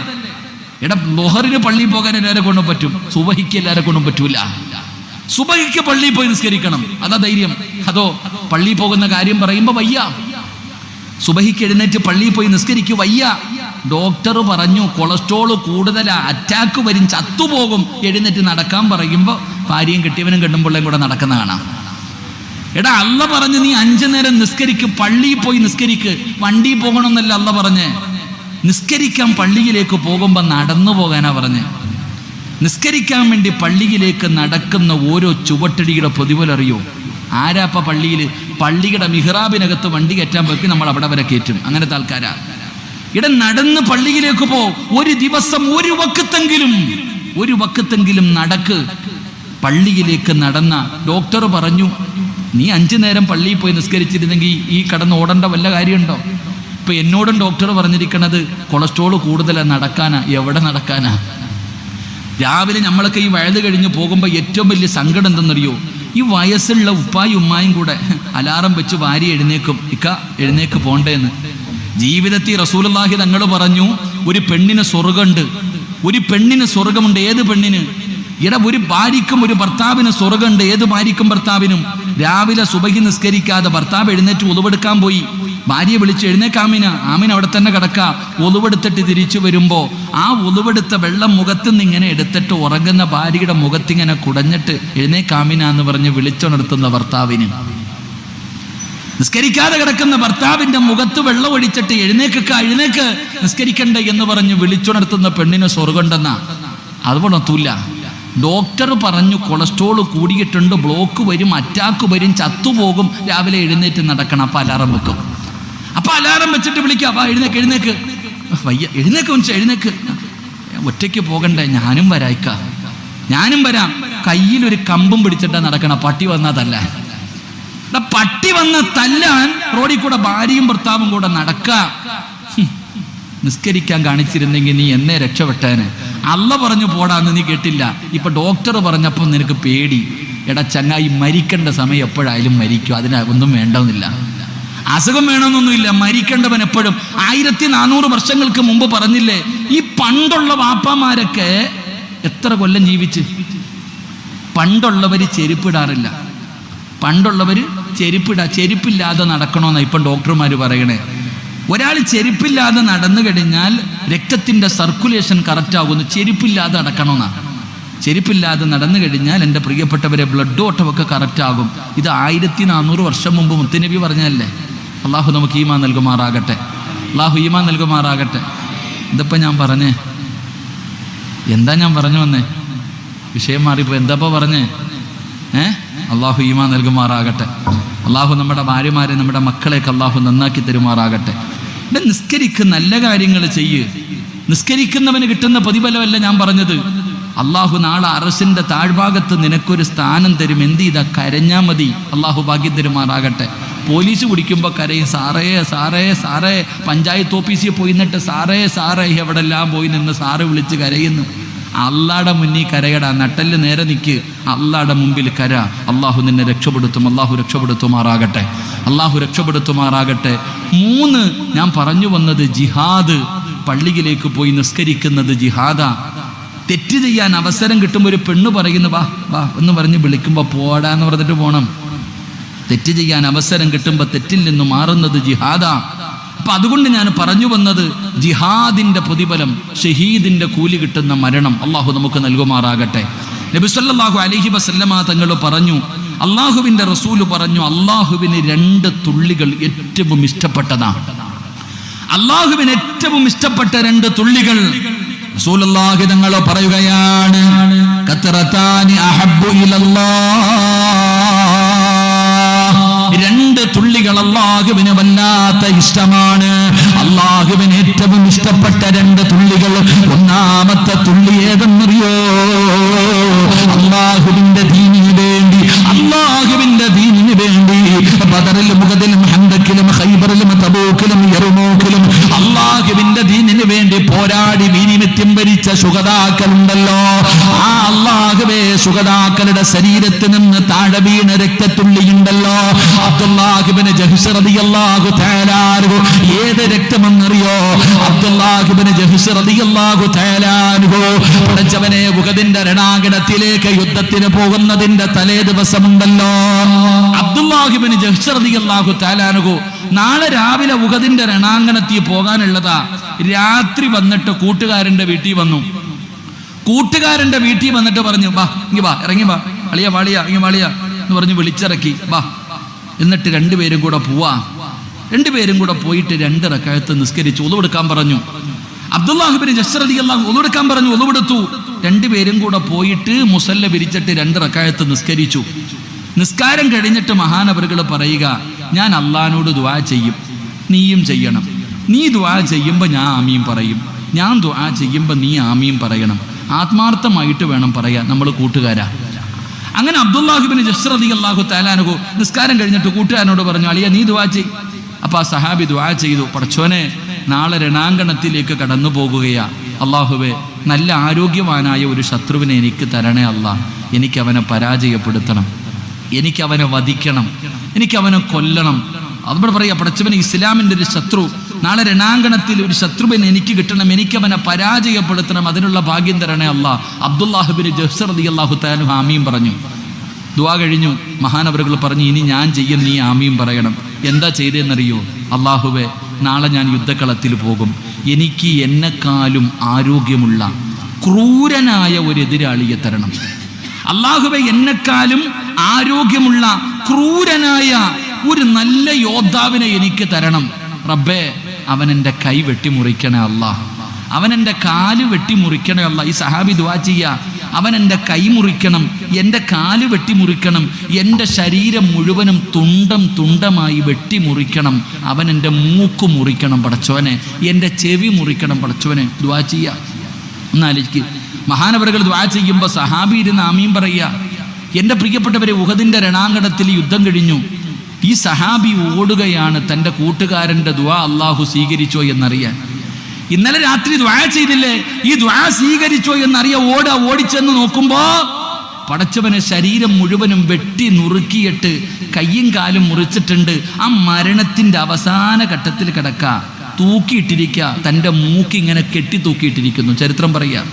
ളുഹറിന് പള്ളിയിൽ പോകാൻ എല്ലാവരെ കൊണ്ടും പറ്റും, സുബഹിക്ക് എല്ലാവരെ കൊണ്ടും പറ്റൂല. സുബഹിക്ക് പള്ളിയിൽ പോയി നിസ്കരിക്കണം, അതാ ധൈര്യം. അതോ പള്ളിയിൽ പോകുന്ന കാര്യം പറയുമ്പോൾ വയ്യ. സുബഹിക്ക് എഴുന്നേറ്റ് പള്ളിയിൽ പോയി നിസ്കരിക്കു, വയ്യ. ഡോക്ടർ പറഞ്ഞു കൊളസ്ട്രോൾ കൂടുതലാ, അറ്റാക്ക് വരും, ചത്തുപോകും. എഴുന്നേറ്റ് നടക്കാൻ പറയുമ്പോൾ ഭാര്യയും കെട്ടിയവനും കെട്ടുമ്പോഴേയും കൂടെ നടക്കുന്ന കാണാം. അള്ള പറഞ്ഞ് നീ 5 നേരം നിസ്കരിക്ക്, പള്ളിയിൽ പോയി നിസ്കരിക്ക്. വണ്ടി പോകണമെന്നല്ല അള്ള പറഞ്ഞ്. നിസ്കരിക്കാൻ പള്ളിയിലേക്ക് പോകുമ്പോൾ നടന്നു പോകാനാ പറഞ്ഞ്. നിസ്കരിക്കാൻ വേണ്ടി പള്ളിയിലേക്ക് നടക്കുന്ന ഓരോ ചുവട്ടടിയുടെ പ്രതിഫലം അറിയോ? ആരാപ്പ പള്ളിയുടെ മിഹ്റാബിനകത്ത് വണ്ടി കയറ്റാൻ പോയി നമ്മൾ അവിടെ വരെ കയറ്റും. അങ്ങനത്തെ ആൾക്കാരാ. നടന്ന് പള്ളിയിലേക്ക് പോ. ഒരു ദിവസം ഒരു വക്കത്തെങ്കിലും നടക്ക്. പള്ളിയിലേക്ക് നടന്ന ഡോക്ടർ പറഞ്ഞു നീ 5 നേരം പള്ളിയിൽ പോയി നിസ്കരിച്ചിരുന്നെങ്കിൽ ഈ കടന്ന് ഓടേണ്ട വല്ല കാര്യമുണ്ടോ? ഇപ്പൊ എന്നോടും ഡോക്ടർ പറഞ്ഞിരിക്കണത് കൊളസ്ട്രോൾ കൂടുതലാണ്, നടക്കാനാ. എവിടെ നടക്കാനാ? രാവിലെ നമ്മളൊക്കെ ഈ വയല് കഴിഞ്ഞ് പോകുമ്പോൾ ഏറ്റവും വലിയ സങ്കടം എന്തെന്നറിയോ? ഈ വയസ്സുള്ള ഉപ്പായും ഉമ്മായും കൂടെ അലാറം വെച്ച് വാരി എഴുന്നേക്കും, എഴുന്നേക്ക് പോണ്ടേന്ന്. ജീവിതത്തിൽ റസൂലുള്ളാഹി തങ്ങൾ പറഞ്ഞു ഒരു പെണ്ണിന് സ്വർഗമുണ്ട്. ഒരു പെണ്ണിന് സ്വർഗമുണ്ട്. ഏത് പെണ്ണിന്? ഒരു ഭാര്യയ്ക്കും ഒരു ഭർത്താവിന് സ്വർഗമുണ്ട്. ഏത് ഭാര്യയ്ക്കും ഭർത്താവിനും? രാവിലെ സുബഹി നിസ്കരിക്കാതെ ഭർത്താവ് എഴുന്നേറ്റ് ഉളുവെടുക്കാൻ പോയി. ഭാര്യയെ വിളിച്ച് എഴുന്നേക്കാമിന. ആമിന അവിടെ തന്നെ കിടക്ക. ഉളുവെടുത്തിട്ട് തിരിച്ചു വരുമ്പോൾ ആ ഉളുവെടുത്ത വെള്ളം മുഖത്തുനിന്ന് ഇങ്ങനെ എടുത്തിട്ട് ഉറങ്ങുന്ന ഭാര്യയുടെ മുഖത്തിങ്ങനെ കുടഞ്ഞിട്ട് എഴുന്നേക്കാമിന എന്ന് പറഞ്ഞ് വിളിച്ചുണർത്തുന്ന ഭർത്താവിന്, നിസ്കരിക്കാതെ കിടക്കുന്ന ഭർത്താവിന്റെ മുഖത്ത് വെള്ളം ഒഴിച്ചിട്ട് എഴുന്നേക്ക് നിസ്കരിക്കണ്ടേ എന്ന് പറഞ്ഞ് വിളിച്ചുണർത്തുന്ന പെണ്ണിന് സ്വർഗമുണ്ടെന്നാ. അതുകൊണ്ടൊത്തൂല്ല. ഡോക്ടർ പറഞ്ഞു കൊളസ്ട്രോൾ കൂടിയിട്ടുണ്ട്, ബ്ലോക്ക് വരും, അറ്റാക്ക് വരും, ചത്തുപോകും, രാവിലെ എഴുന്നേറ്റ് നടക്കണം. അപ്പം അലാറം വെക്കും. അപ്പം അലാറം വെച്ചിട്ട് വിളിക്കാം, വാ എഴുന്നേക്ക് എഴുന്നേക്ക്, വയ്യ എഴുന്നേക്ക് മനുഷ്യ എഴുന്നേക്ക്, ഒറ്റയ്ക്ക് പോകണ്ടേ, ഞാനും വരായിക്ക, ഞാനും വരാം. കയ്യിലൊരു കമ്പും പിടിച്ചിട്ടാ നടക്കണം. പട്ടി വന്നാൽ തല്ലാൻ, പട്ടി വന്ന തല്ലാൻ റോഡിൽ കൂടെ ഭാര്യയും ഭർത്താവും കൂടെ നടക്ക. നിസ്കരിക്കാൻ കാണിച്ചിരുന്നെങ്കിൽ നീ എന്നെ രക്ഷപ്പെട്ടേന്. അള്ള പറഞ്ഞു പോടാന്ന് നീ കേട്ടില്ല. ഇപ്പൊ ഡോക്ടർ പറഞ്ഞപ്പോൾ നിനക്ക് പേടി. എടാ ചങ്ങായി, മരിക്കേണ്ട സമയം എപ്പോഴായാലും മരിക്കും, അതിന് ഒന്നും വേണമെന്നില്ല, അസുഖം വേണമെന്നൊന്നുമില്ല. മരിക്കേണ്ടവൻ എപ്പോഴും. 1400 വർഷങ്ങൾക്ക് മുമ്പ് പറഞ്ഞില്ലേ, ഈ പണ്ടുള്ള വാപ്പമാരൊക്കെ എത്ര കൊല്ലം ജീവിച്ച്. പണ്ടുള്ളവർ ചെരുപ്പിടാറില്ല. പണ്ടുള്ളവർ ചെരുപ്പില്ലാതെ നടക്കണമെന്നാണ് ഇപ്പം ഡോക്ടർമാർ പറയണേ. ഒരാൾ ചെരുപ്പില്ലാതെ നടന്നു കഴിഞ്ഞാൽ രക്തത്തിൻ്റെ സർക്കുലേഷൻ കറക്റ്റാകുന്നു. ചെരുപ്പില്ലാതെ നടക്കണമെന്നാണ്. ചെരുപ്പില്ലാതെ നടന്നു കഴിഞ്ഞാൽ എൻ്റെ പ്രിയപ്പെട്ടവരെ ബ്ലഡ് ഓട്ടമൊക്കെ കറക്റ്റാകും. ഇത് 1400 വർഷം മുമ്പ് മുത്തുനബി പറഞ്ഞല്ലേ. അള്ളാഹു നമുക്ക് ഈമാൻ നൽകുമാറാകട്ടെ. അള്ളാഹു ഈമാൻ നൽകുമാറാകട്ടെ. ഇതിപ്പോൾ ഞാൻ പറഞ്ഞേ, എന്താ ഞാൻ പറഞ്ഞു വന്നേ? വിഷയം മാറിപ്പോൾ. എന്താപ്പോൾ പറഞ്ഞേ? അള്ളാഹു ഈമാൻ നൽകുമാറാകട്ടെ. അള്ളാഹു നമ്മുടെ ഭാര്യമാരെ, നമ്മുടെ മക്കളെയൊക്കെ അള്ളാഹു നന്നാക്കി തരുമാറാകട്ടെ. നിസ്കരിക്കുന്ന നല്ല കാര്യങ്ങൾ ചെയ്യ്. നിസ്കരിക്കുന്നവന് കിട്ടുന്ന പ്രതിഫലമല്ല ഞാൻ പറഞ്ഞത്. അള്ളാഹു നാളെ അറസിന്റെ താഴ്ഭാഗത്ത് നിനക്കൊരു സ്ഥാനം തരും. എന്ത് ചെയ്താ? കരഞ്ഞാൽ മതി. അള്ളാഹു ഭാഗ്യം തരുമാറാകട്ടെ. പോലീസ് പിടിക്കുമ്പോൾ കരയും, സാറേ സാറേ സാറേ. പഞ്ചായത്ത് ഓഫീസിൽ പോയി നിന്നിട്ട് സാറേ സാറേ എവിടെല്ലാം പോയി നിന്ന് സാറ് വിളിച്ച് കരയുന്നു. അള്ളാടെ മുന്നിൽ കരയടാ, നട്ടല് നേരെ നിൽക്ക്, അള്ളാടെ മുമ്പിൽ കര. അള്ളാഹു നിന്നെ രക്ഷപ്പെടുത്തും. അള്ളാഹു രക്ഷപ്പെടുത്തുമാറാകട്ടെ. അള്ളാഹു രക്ഷപ്പെടുത്തുമാറാകട്ടെ. 3 ഞാൻ പറഞ്ഞു വന്നത് ജിഹാദ്. പള്ളിയിലേക്ക് പോയി നിസ്കരിക്കുന്നത് ജിഹാദാ. തെറ്റ് ചെയ്യാൻ അവസരം കിട്ടുമ്പോൾ ഒരു പെണ്ണ് പറയുന്നു വാ വാ എന്ന് പറഞ്ഞ് വിളിക്കുമ്പോൾ പോടാന്ന് പറഞ്ഞിട്ട് പോകണം. തെറ്റ് ചെയ്യാൻ അവസരം കിട്ടുമ്പോൾ തെറ്റിൽ നിന്ന് മാറുന്നത് ജിഹാദാ. അപ്പൊ അതുകൊണ്ട് ഞാൻ പറഞ്ഞു വന്നത്, ജിഹാദിന്റെ പ്രതിഫലം, ഷഹീദിന്റെ കൂലി കിട്ടുന്ന മരണം അള്ളാഹു നമുക്ക് നൽകുമാറാകട്ടെ. നബി സല്ലല്ലാഹു അലൈഹി വസല്ലമ തങ്ങൾ പറഞ്ഞു, അള്ളാഹുവിന്റെ റസൂല് പറഞ്ഞു, അള്ളാഹുവിന് 2 തുള്ളികൾ ഏറ്റവും ഇഷ്ടപ്പെട്ടതാണ്. അള്ളാഹുവിന് ഏറ്റവും ഇഷ്ടപ്പെട്ട 2 തുള്ളികൾ റസൂലുള്ളാഹി തങ്ങൾ പറയുകയാണ്, ഖത്രതാനി അഹബ്ബു ഇലല്ലാഹ്. 2 തുള്ളികൾ അള്ളാഹുവിന് വല്ലാത്ത ഇഷ്ടമാണ്. അള്ളാഹുവിന് ഏറ്റവും ഇഷ്ടപ്പെട്ട 2 തുള്ളികൾ. ഒന്നാമത്തെ തുള്ളി ഏതെന്നറിയോ? അള്ളാഹുവിന്റെ ദീനിന് വേണ്ടി, അള്ളാഹുവിന്റെ ദീനിന് വേണ്ടി ബദറിലും ഉഹദിലും ഹന്തക്കിലും ഖൈബറിലും തബൂക്കിലും യർമൂക്കിലും അള്ളാഹുവിന്റെ ദീനിന് വേണ്ടി പോരാടി വീര്യത്യം വരിച്ച ശുഹദാക്കളുണ്ടല്ലോ. ആ അള്ളാഹുവേ, ശുഹദാക്കളുടെ ശരീരത്തിൽ നിന്ന് താഴെ വീണ രക്തത്തുള്ളിയുണ്ടല്ലോ. അബ്ദുല്ലാഹ് ഇബ്നു ജഹ്ശ് റളിയല്ലാഹു തആല അൻഹു. ഏത് രക്തമെന്നറിയോ? അബ്ദുല്ലാഹ് ഇബ്നു ജഹ്ശ് റളിയല്ലാഹു തആല അൻഹു പഠിച്ചവനെ, ഉഹദിന്റെ രണാങ്കണത്തിലേക്ക് യുദ്ധത്തിന് പോകുന്നതിന്റെ തലേ ദിവസമുണ്ടല്ലോ, അബ്ദുല്ലാഹ് ഇബ്നു ജഹ്ശ് റളിയല്ലാഹു തആല അൻഹു നാളെ രാവിലെ ഉഹദിന്റെ രണാങ്കണത്തിൽ പോകാനുള്ളതാ. രാത്രി വന്നിട്ട് കൂട്ടുകാരന്റെ വീട്ടിൽ വന്നു. കൂട്ടുകാരന്റെ വീട്ടിൽ വന്നിട്ട് പറഞ്ഞു, വാ ഇങ്ങി വാ, ഇറങ്ങി വാ, അളിയ വാളിയ ഇങ്ങി വാളിയ എന്ന് പറഞ്ഞ് വിളിച്ചിറക്കി. വാ, എന്നിട്ട് 2 പേരും കൂടെ പോവാ. 2 പേരും കൂടെ പോയിട്ട് 2 റക്അത്ത് നിസ്കരിച്ചു. ഒളുവെടുക്കാൻ പറഞ്ഞു. അബ്ദുല്ലാഹ് ഇബ്നു ജഹ്ശ് റളിയല്ലാഹു ഒളുവെടുക്കാൻ പറഞ്ഞു. ഒളുവെടുത്തു. 2 പേരും കൂടെ പോയിട്ട് മുസല്ല വിരിച്ചിട്ട് 2 റക്അത്ത് നിസ്കരിച്ചു. നിസ്കാരം കഴിഞ്ഞിട്ട് മഹാനവറുകൾ പറയുക, ഞാൻ അള്ളാഹിനോട് ദുആ ചെയ്യും, നീയും ചെയ്യണം. നീ ദുആ ചെയ്യുമ്പോൾ ഞാൻ ആമീൻ പറയും, ഞാൻ ദുആ ചെയ്യുമ്പോൾ നീ ആമീൻ പറയണം. ആത്മാർത്ഥമായിട്ട് വേണം പറയാൻ. നമ്മൾ കൂട്ടുകാരാ. അങ്ങനെ അബ്ദുല്ലാഹ് ഇബ്നു ജഹ്ശ് റളിയല്ലാഹു തആല അൻഹു നിസ്കാരം കഴിഞ്ഞിട്ട് കൂട്ടുകാരനോട് പറഞ്ഞു, അളിയ നീ ദുആ ചെയ്. അപ്പോൾ ആ സഹാബി ദുആ ചെയ്തു, പടച്ചോനെ, നാളെ രണാങ്കണത്തിലേക്ക് കടന്നു പോകുകയാ. അള്ളാഹുവേ, നല്ല ആരോഗ്യവാനായ ഒരു ശത്രുവിനെ എനിക്ക് തരണേ അല്ലാ. എനിക്കവനെ പരാജയപ്പെടുത്തണം, എനിക്കവനെ വധിക്കണം, എനിക്കവനെ കൊല്ലണം. അതുപോലെ പറയാ, പടച്ചവന് ഇസ്ലാമിൻ്റെ ഒരു ശത്രു, നാളെ രണാങ്കണത്തിൽ ഒരു ശത്രുവിനെ എനിക്ക് കിട്ടണം, എനിക്കവനെ പരാജയപ്പെടുത്തണം, അതിനുള്ള ഭാഗ്യം തരണേ അല്ലാ. അബ്ദുല്ലാഹ് ഇബ്നു ജഹ്ശ് റളിയല്ലാഹു തആല ആമീൻ പറഞ്ഞു. ദുആ കഴിഞ്ഞു. മഹാനവറുകൾ പറഞ്ഞു, ഇനി ഞാൻ ചെയ്യും, നീ ആമീൻ പറയണം. എന്താ ചെയ്തതെന്നറിയോ? അള്ളാഹുവേ, നാളെ ഞാൻ യുദ്ധക്കളത്തിൽ പോകും, എനിക്ക് എന്നെക്കാളും ആരോഗ്യമുള്ള ക്രൂരനായ ഒരു എതിരാളിയെ തരണം. അള്ളാഹുവേ, എന്നെക്കാളും ആരോഗ്യമുള്ള ക്രൂരനായ ഒരു നല്ല യോദ്ധാവിനെ എനിക്ക് തരണം. റബ്ബേ, അവൻ എൻ്റെ കൈ വെട്ടിമുറിക്കണേ അല്ലാ, അവൻ എൻ്റെ കാല് വെട്ടിമുറിക്കണേ അല്ലാ. ഈ സഹാബി ദുആ ചെയ്യാ, അവൻ എൻ്റെ കൈ മുറിക്കണം, എൻ്റെ കാല് വെട്ടിമുറിക്കണം, എൻ്റെ ശരീരം മുഴുവനും തുണ്ടം തുണ്ടമായി വെട്ടിമുറിക്കണം, അവൻ എൻ്റെ മൂക്ക് മുറിക്കണം പടച്ചോനെ, എൻ്റെ ചെവി മുറിക്കണം പടച്ചോനെ. ദുആ ചെയ്യുക. ഒന്നാലോചിക്ക്, മഹാനവറുകൾ ദുആ ചെയ്യുമ്പോൾ സഹാബി ഇരുന്ന് ആമീൻ പറയുക. എൻ്റെ പ്രിയപ്പെട്ടവരെ, ഉഹദിൻ്റെ രണാങ്കണത്തിൽ യുദ്ധം കഴിഞ്ഞു. ഈ സഹാബി ഓടുകയാണ് തൻ്റെ കൂട്ടുകാരൻ്റെ ദുആ അള്ളാഹു സ്വീകരിച്ചോ എന്നറിയാൻ. ഇന്നലെ രാത്രി ദുആ ചെയ്തില്ലേ, ഈ ദുആ സ്വീകരിച്ചോ എന്നറിയാൻ ഓടിച്ചെന്ന് നോക്കുമ്പോ പടച്ചവനെ ശരീരം മുഴുവനും വെട്ടി നുറുക്കിയിട്ട് കയ്യും കാലും മുറിച്ചിട്ടുണ്ട്. ആ മരണത്തിന്റെ അവസാന ഘട്ടത്തിൽ കിടക്ക, തൂക്കിയിട്ടിരിക്കുക, തൻ്റെ മൂക്കിങ്ങനെ കെട്ടി തൂക്കിയിട്ടിരിക്കുന്നു. ചരിത്രം പറയുക,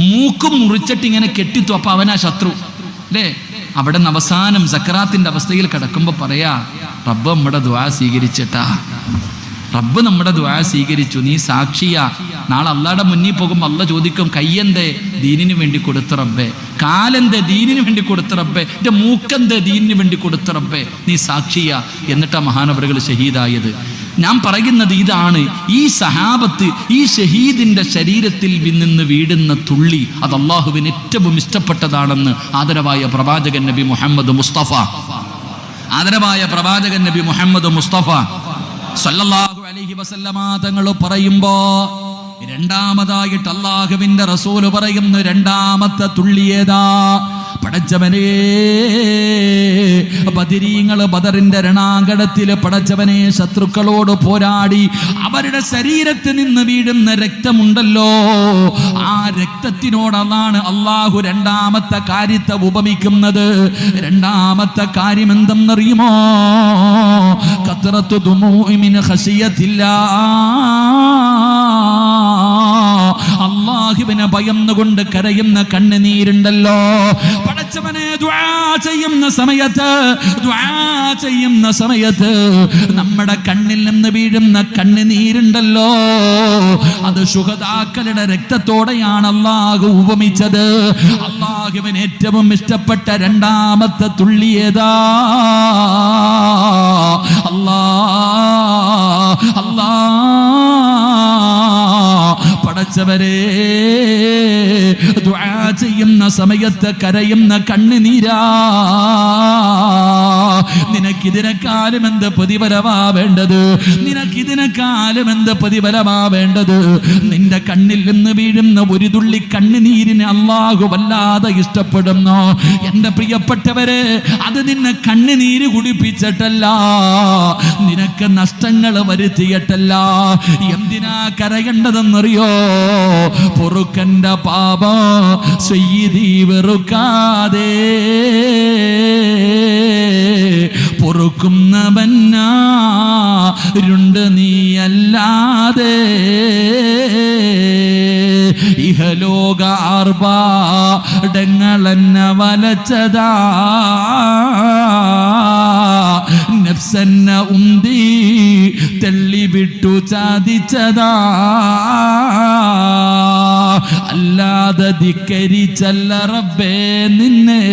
മൂക്കും മുറിച്ചിട്ട് ഇങ്ങനെ കെട്ടിത്തു. അപ്പൊ അവനാ ശത്രു അല്ലേ? അവിടെ നിന്ന് അവസാനം സക്കറാത്തിന്റെ അവസ്ഥയിൽ കിടക്കുമ്പോൾ പറയാ, റബ്ബ് നമ്മുടെ ദുആ സ്വീകരിച്ചിട്ടാ, റബ്ബ് നമ്മുടെ ദുആ സ്വീകരിച്ചു, നീ സാക്ഷിയാ. നാളെ അള്ളാഹുടെ മുന്നിൽ പോകുമ്പോൾ അള്ളാഹ് ചോദിക്കും, കയ്യെന്തേ ദീനിന് വേണ്ടി കൊടുത്ത റബ്ബേ, കാലെന്തേ ദീനിന് വേണ്ടി കൊടുത്ത റബ്ബേ, എൻ്റെ മൂക്കെന്തേ ദീനിന് വേണ്ടി കൊടുത്ത റബ്ബേ, നീ സാക്ഷിയാ. എന്നിട്ടാ മഹാനവറുകൾ ഷഹീദായത്. ഞാൻ പറയുന്നത് ഇതാണ്, ഈ സഹാബത്ത്, ഈ ഷഹീദിന്റെ ശരീരത്തിൽ നിന്ന് വീടുന്ന തുള്ളി അത് അള്ളാഹുവിന് ഏറ്റവും ഇഷ്ടപ്പെട്ടതാണെന്ന് ആദരവായ പ്രവാചകൻ നബി മുഹമ്മദ് മുസ്തഫ, ആദരവായ പ്രവാചകൻ നബി മുഹമ്മദ് മുസ്തഫ സല്ലല്ലാഹു അലൈഹി വസല്ലമ തങ്ങൾ പറയുമ്പോ, രണ്ടാമതായിട്ട് അള്ളാഹുവിന്റെ റസൂല് പറയുന്നു, രണ്ടാമത്തെ തുള്ളിയേതാ? പടച്ചവനെ, ബദരീങ്ങൾ ബദറിന്റെ രണാങ്കണത്തിൽ പടച്ചവനെ ശത്രുക്കളോട് പോരാടി അവരുടെ ശരീരത്തിൽ നിന്ന് വീഴുന്ന രക്തമുണ്ടല്ലോ, ആ രക്തത്തിനോടാണ് അള്ളാഹു രണ്ടാമത്തെ കാര്യത്തെ ഉപമിക്കുന്നത്. രണ്ടാമത്തെ കാര്യം എന്തെന്നറിയുമോ? ഖത്രത്തു ദുമൂഇ മിൻ ഖശിയത്തില്ലാഹ്, അല്ലാഹുവിനെ ഭയന്നുകൊണ്ട് കരയുന്ന കണ്ണുനീരുണ്ടല്ലോ. പടച്ചവനെ, ദുആ ചെയ്യുന്ന സമയത്ത് നമ്മുടെ കണ്ണിൽ നിന്ന് വീഴുന്ന കണ്ണുനീരുണ്ടല്ലോ, അത് ശുഹദാക്കളുടെ രക്തത്തോടെയാണ് അല്ലാഹു ഉപമിച്ചത്. അല്ലാഹുവിന് ഏറ്റവും ഇഷ്ടപ്പെട്ട രണ്ടാമത്തെ തുള്ളിയേതാ? പടച്ചവരെ, ദുആ ചെയ്യുന്ന സമയത്ത് കരയുന്ന കണ്ണുനീരാ. നിനക്കിതിനെക്കാളും എന്ത് പ്രതിഫലമാ വേണ്ടത്? നിനക്കിതിനെക്കാളും എന്ത് പ്രതിഫലമാ വേണ്ടത്? നിന്റെ കണ്ണിൽ നിന്ന് വീഴുന്ന ഒരു തുള്ളി കണ്ണുനീരിനെ അല്ലാഹു വല്ലാതെ ഇഷ്ടപ്പെടുന്നു. എൻ്റെ പ്രിയപ്പെട്ടവരെ, അത് നിന്നെ കണ്ണുനീര് കുടിപ്പിച്ചിട്ടല്ല, നിനക്ക് നഷ്ടങ്ങൾ വരുത്തിയിട്ടല്ല. എന്തിനാ കരയേണ്ടതെന്നറിയോ? പൊറുക്കന്റെ പാപ സയ്യിദി വെറുക്കാതെ പൊറുക്കുന്നവനാരുണ്ട് നീയല്ലാതെ. ഇഹലോക ആർഭാടങ്ങളെന്നെ വലച്ചതാ, നഫ്സെന്നെ ഉന്തി തെള്ളിവിട്ടു ചാദിച്ചതാ. അല്ലാതെ ധിക്കരിച്ചല്ല റബ്ബേ നിന്നെ,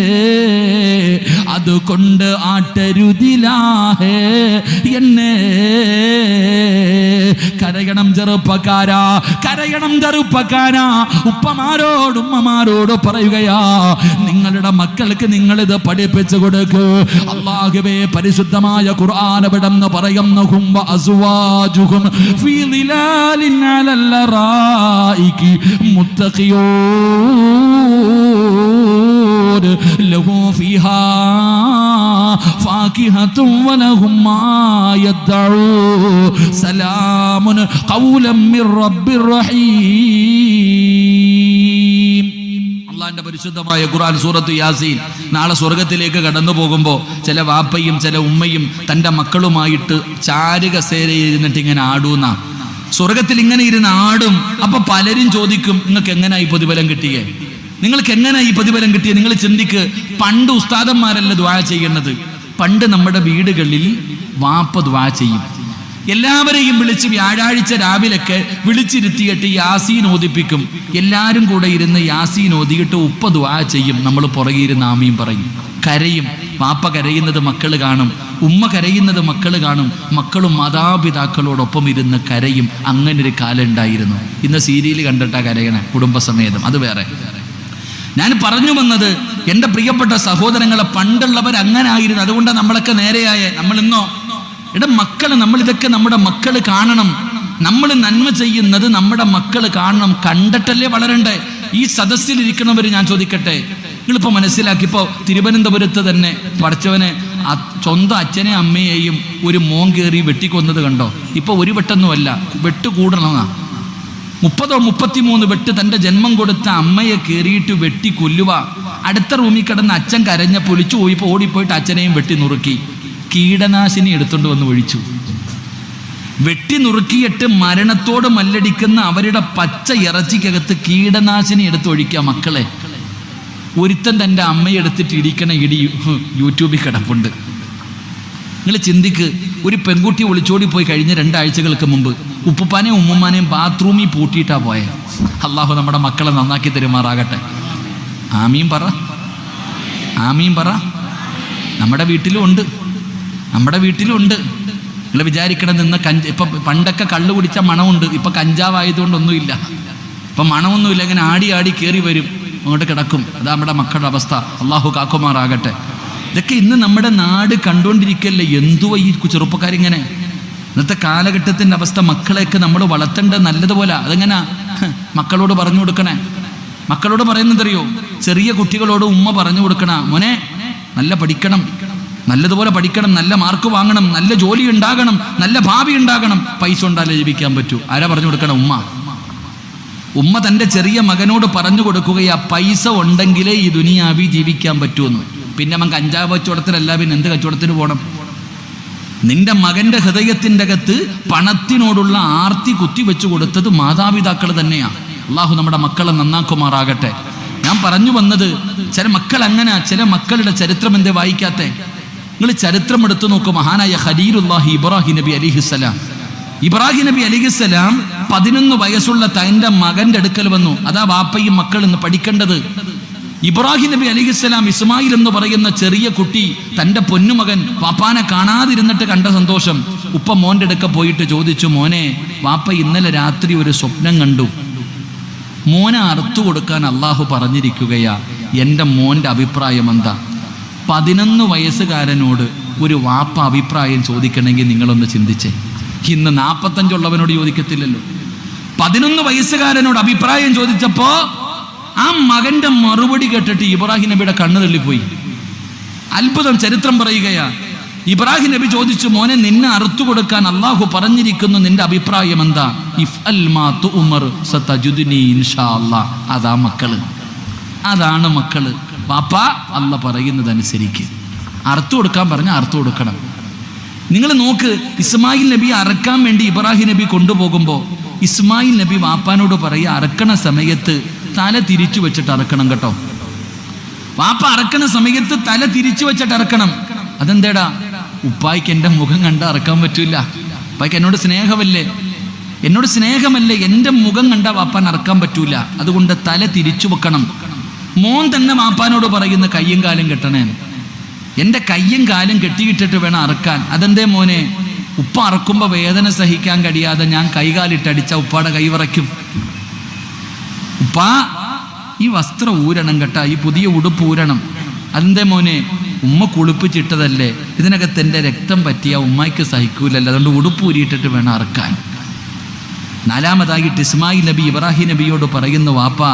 അതുകൊണ്ട് ആട്ടരുതിലാഹേ എന്നെ. കരയണം ചെറുപ്പക്കാരാ, കരയണം ചെറുപ്പക്കാരാ. ഉപ്പമാരോട് ഉമ്മമാരോട് പറയുകയാ, നിങ്ങളുടെ മക്കൾക്ക് നിങ്ങളിത് പഠിപ്പിച്ചു കൊടുക്ക്. അല്ലാഹുവേ, പരിശുദ്ധമായ ഖുർആൻ എവിടെന്ന് പറയുന്നു, ഹും വഅസ്വാജുഹും ഫീ ദിലാലിൻ അലൽ അറായികി മുത്തഖിയൂൻ ലഹു ഫീഹാ ഫാകിഹത്തുൻ വലഹും മാ യദ്ദഊൻ സലാമുൻ ഖൗലൻ മിർ റബ്ബിർ റഹീം. അള്ളാന്റെ പരിശുദ്ധമായ ഖുർആൻ സൂറത്ത് യാസീൻ. നാളെ സ്വർഗത്തിലേക്ക് കടന്നു പോകുമ്പോൾ ചില വാപ്പയും ചില ഉമ്മയും തൻ്റെ മക്കളുമായിട്ട് ചാരുകസേരയിൽ ഇരുന്നിട്ട് ഇങ്ങനെ ആടൂന്ന, സ്വർഗത്തിൽ ഇങ്ങനെ ഇരുന്ന് ആടും. അപ്പൊ പലരും ചോദിക്കും, നിങ്ങൾക്ക് എങ്ങനെയാ ഈ പ്രതിഫലം കിട്ടിയേ? നിങ്ങൾക്ക് എങ്ങനെയാ ഈ പ്രതിഫലം കിട്ടിയേ? നിങ്ങൾ ചിന്തിക്ക്. പണ്ട് ഉസ്താദന്മാരല്ല ദുആ ചെയ്യുന്നത്. പണ്ട് നമ്മുടെ വീടുകളിൽ വാപ്പ ദുആ ചെയ്യും. എല്ലാവരെയും വിളിച്ച് വ്യാഴാഴ്ച രാവിലൊക്കെ വിളിച്ചിരുത്തിയിട്ട് യാസീൻ ഓതിപ്പിക്കും. എല്ലാവരും കൂടെ ഇരുന്ന് യാസീൻ ഓതിയിട്ട് ഉപ്പ ദുആ ചെയ്യും. നമ്മൾ പുറകെ ഇരുന്ന് ആമീൻ പറയും, കരയും. വാപ്പ കരയുന്നത് മക്കൾ കാണും, ഉമ്മ കരയുന്നത് മക്കൾ കാണും. മക്കളും മാതാപിതാക്കളോടൊപ്പം ഇരുന്ന് കരയും. അങ്ങനെ ഒരു കാലം ഉണ്ടായിരുന്നു. ഇന്ന് സീരിയൽ കണ്ടിട്ടാ കരയണേ കുടുംബസമേതം, അത് വേറെ. ഞാൻ പറഞ്ഞു വന്നത്, എൻ്റെ പ്രിയപ്പെട്ട സഹോദരങ്ങളെ, പണ്ടുള്ളവർ അങ്ങനെ ആയിരുന്നു. അതുകൊണ്ടാണ് നമ്മളൊക്കെ നേരെയായ. നമ്മൾ ഇന്നോ മക്കള്, നമ്മളിതൊക്കെ നമ്മുടെ മക്കൾ കാണണം. നമ്മൾ നന്മ ചെയ്യുന്നത് നമ്മുടെ മക്കൾ കാണണം. കണ്ടിട്ടല്ലേ വളരണ്ടേ? ഈ സദസ്സിലിരിക്കുന്നവർ ഞാൻ ചോദിക്കട്ടെ, നിങ്ങളിപ്പോൾ മനസ്സിലാക്കി, ഇപ്പോൾ തിരുവനന്തപുരത്ത് തന്നെ പഠിച്ചവനെ സ്വന്തം അച്ഛനെ അമ്മയെയും ഒരു മോൻ കയറി വെട്ടിക്കൊന്നത് കണ്ടോ? ഇപ്പോൾ ഒരു വെട്ടൊന്നുമല്ല, വെട്ട് കൂടണമെന്നാ. 30-33 വെട്ട് തൻ്റെ ജന്മം കൊടുത്ത അമ്മയെ കയറിയിട്ട് വെട്ടി കൊല്ലുക. അടുത്ത റൂമിൽ കിടന്ന് അച്ഛൻ കരഞ്ഞ പൊളിച്ചു പോയിപ്പോൾ ഓടിപ്പോയിട്ട് അച്ഛനെയും വെട്ടി നുറുക്കി. കീടനാശിനി എടുത്തുകൊണ്ട് വന്ന് ഒഴിച്ചു. വെട്ടി നുറുക്കിയിട്ട് മരണത്തോട് മല്ലടിക്കുന്ന അവരുടെ പച്ച ഇറച്ചിക്കകത്ത് കീടനാശിനി എടുത്ത് ഒഴിക്കുക. മക്കളെ, ഒരുത്തൻ തൻ്റെ അമ്മയെ എടുത്തിട്ട് ഇടിക്കണ ഇടി യൂട്യൂബിൽ കിടപ്പുണ്ട്. നിങ്ങൾ ചിന്തിക്ക്, ഒരു പെൺകുട്ടി ഒളിച്ചോടി പോയി കഴിഞ്ഞ 2 ആഴ്ചകൾക്ക് മുമ്പ് ഉപ്പുപ്പാനെയും ഉമ്മുമ്മാനെയും ബാത്റൂമിൽ പൂട്ടിയിട്ടാ പോയെ. അള്ളാഹു നമ്മുടെ മക്കളെ നന്നാക്കി തരുമാറാകട്ടെ. ആമീൻ പറ, ആമീൻ പറ. നമ്മുടെ വീട്ടിലും ഉണ്ട്, നമ്മുടെ വീട്ടിലും ഉണ്ട്. നിങ്ങൾ വിചാരിക്കണം, നിന്ന് ഇപ്പം പണ്ടൊക്കെ കള്ളു കുടിച്ച മണമുണ്ട്, ഇപ്പം കഞ്ചാവായതുകൊണ്ടൊന്നുമില്ല. ഇപ്പം മണമൊന്നുമില്ല, ഇങ്ങനെ ആടി ആടി കയറി വരും, അങ്ങോട്ട് കിടക്കും. അതാ നമ്മുടെ മക്കളുടെ അവസ്ഥ. അള്ളാഹു കാക്കുമാറാകട്ടെ. ഇതൊക്കെ ഇന്ന് നമ്മുടെ നാട് കണ്ടുകൊണ്ടിരിക്കല്ലേ. എന്തുവാ ഈ ചെറുപ്പക്കാരിങ്ങനെ? ഇന്നത്തെ കാലഘട്ടത്തിൻ്റെ അവസ്ഥ. മക്കളെയൊക്കെ നമ്മൾ വളർത്തേണ്ടത് നല്ലതുപോലെ. അതെങ്ങനെ മക്കളോട് പറഞ്ഞു കൊടുക്കണേ? മക്കളോട് പറയുന്നതറിയോ? ചെറിയ കുട്ടികളോട് ഉമ്മ പറഞ്ഞു കൊടുക്കണ, മോനെ നല്ല പഠിക്കണം, നല്ലതുപോലെ പഠിക്കണം, നല്ല മാർക്ക് വാങ്ങണം, നല്ല ജോലി ഉണ്ടാകണം, നല്ല ഭാവി ഉണ്ടാകണം. പൈസ ഉണ്ടാലേ ജീവിക്കാൻ പറ്റൂ. ആരാ പറഞ്ഞു കൊടുക്കണം? ഉമ്മ. ഉമ്മ തൻ്റെ ചെറിയ മകനോട് പറഞ്ഞു കൊടുക്കുകയാ, പൈസ ഉണ്ടെങ്കിലേ ഈ ദുനിയാവി ജീവിക്കാൻ പറ്റുമെന്ന്. പിന്നെ അവൻ കഞ്ചാവ് കച്ചവടത്തിലല്ല, പിന്നെ എന്ത് കച്ചവടത്തിന് പോകണം? നിന്റെ മകന്റെ ഹൃദയത്തിൻ്റെ അകത്ത് പണത്തിനോടുള്ള ആർത്തി കുത്തിവെച്ചു കൊടുത്തത് മാതാപിതാക്കൾ തന്നെയാണ്. അള്ളാഹു നമ്മുടെ മക്കളെ നന്നാക്കുമാറാകട്ടെ. ഞാൻ പറഞ്ഞു വന്നത്, ചില മക്കൾ അങ്ങനെ, ചില മക്കളുടെ ചരിത്രം എന്തേ വായിക്കാത്തെ? നിങ്ങൾ ചരിത്രം എടുത്തു നോക്കൂ. മഹാനായ ഖലീലുല്ലാഹി ഇബ്രാഹിം നബി അലിഹിസ്സലാം. ഇബ്രാഹിം നബി അലിഹിസ്സലാം 11 വയസ്സുള്ള തൻ്റെ മകന്റെ അടുക്കൽ വന്നു. അതാ വാപ്പയും മക്കൾ ഇന്ന് പഠിക്കേണ്ടത്. ഇബ്രാഹിം നബി അലിഹിസ്സലാം ഇസ്മായിൽ എന്ന് പറയുന്ന ചെറിയ കുട്ടി തൻ്റെ പൊന്നുമകൻ വാപ്പാനെ കാണാതിരുന്നിട്ട് കണ്ട സന്തോഷം. ഉപ്പ മോൻ്റെ അടുക്ക പോയിട്ട് ചോദിച്ചു, മോനെ, വാപ്പ ഇന്നലെ രാത്രി ഒരു സ്വപ്നം കണ്ടു. മോനെ അറുത്തു കൊടുക്കാൻ അള്ളാഹു പറഞ്ഞിരിക്കുകയാ. എൻ്റെ മോൻ്റെ അഭിപ്രായം എന്താ? 11 വയസ്സുകാരനോട് ഒരു വാപ്പ അഭിപ്രായം ചോദിക്കണമെങ്കിൽ നിങ്ങളൊന്ന് ചിന്തിച്ചേ. ഇന്ന് 45 ഉള്ളവനോട് ചോദിക്കത്തില്ലല്ലോ. 11 വയസ്സുകാരനോട് അഭിപ്രായം ചോദിച്ചപ്പോ ആ മകന്റെ മറുപടി കേട്ടിട്ട് ഇബ്രാഹിം നബിയുടെ കണ്ണ് തള്ളിപ്പോയി. അത്ഭുതം. ചരിത്രം പറയുകയാ. ഇബ്രാഹിം നബി ചോദിച്ചു, മോനെ, നിന്നെ അറുത്തു കൊടുക്കാൻ അള്ളാഹു പറഞ്ഞിരിക്കുന്നു, നിന്റെ അഭിപ്രായം എന്താ? ഇഫ്അൽ മാ തുഉമർ സതജിദുനി ഇൻഷാ അല്ലാഹ്. അതാ മക്കള്, അതാണ് മക്കള്. വാപ്പ അല്ല പറയുന്നതനുസരിക്ക്. അറുത്തു കൊടുക്കാൻ പറഞ്ഞാൽ അറുത്തു കൊടുക്കണം. നിങ്ങൾ നോക്ക്, ഇസ്മായിൽ നബി അറക്കാൻ വേണ്ടി ഇബ്രാഹിം നബി കൊണ്ടുപോകുമ്പോൾ ഇസ്മായിൽ നബി വാപ്പാനോട് പറയുക, അറക്കണ സമയത്ത് തല തിരിച്ചു വെച്ചിട്ട് അറക്കണം കേട്ടോ. വാപ്പ അറക്കണ സമയത്ത് തല തിരിച്ചു വെച്ചിട്ട് അറക്കണം. അതെന്തേടാ? ഉപ്പായിക്ക് എൻ്റെ മുഖം കണ്ട അറക്കാൻ പറ്റൂല. ഉപ്പായിക്ക് എന്നോട് സ്നേഹമല്ലേ, എന്നോട് സ്നേഹമല്ലേ, എൻ്റെ മുഖം കണ്ട വാപ്പാൻ അറക്കാൻ പറ്റൂല. അതുകൊണ്ട് തല തിരിച്ചു വെക്കണം. മോൻ തന്നെ വാപ്പാനോട് പറയുന്ന, കയ്യും കാലും കെട്ടണേ, എൻ്റെ കയ്യും കാലും കെട്ടിയിട്ടിട്ട് വേണം അറക്കാൻ. അതെന്തേ മോനെ? ഉപ്പ അറക്കുമ്പോൾ വേദന സഹിക്കാൻ കഴിയാതെ ഞാൻ കൈകാലിട്ടടിച്ച ഉപ്പാടെ കൈ വിറയ്ക്കും. ഉപ്പാ, ഈ വസ്ത്രം ഊരണം കേട്ടാ, ഈ പുതിയ ഉടുപ്പ് ഊരണം. അതെന്തേ മോനെ? ഉമ്മ കുളിപ്പിച്ചിട്ടതല്ലേ, ഇതിനകത്ത് എൻ്റെ രക്തം പറ്റിയ ഉമ്മയ്ക്ക് സഹിക്കൂലല്ലോ, അതുകൊണ്ട് ഉടുപ്പ് ഊരിയിട്ടിട്ട് വേണം അറക്കാൻ. 4മതായിട്ട് ഇസ്മായിൽ നബി ഇബ്രാഹിം നബിയോട് പറയുന്നു, വാപ്പാ,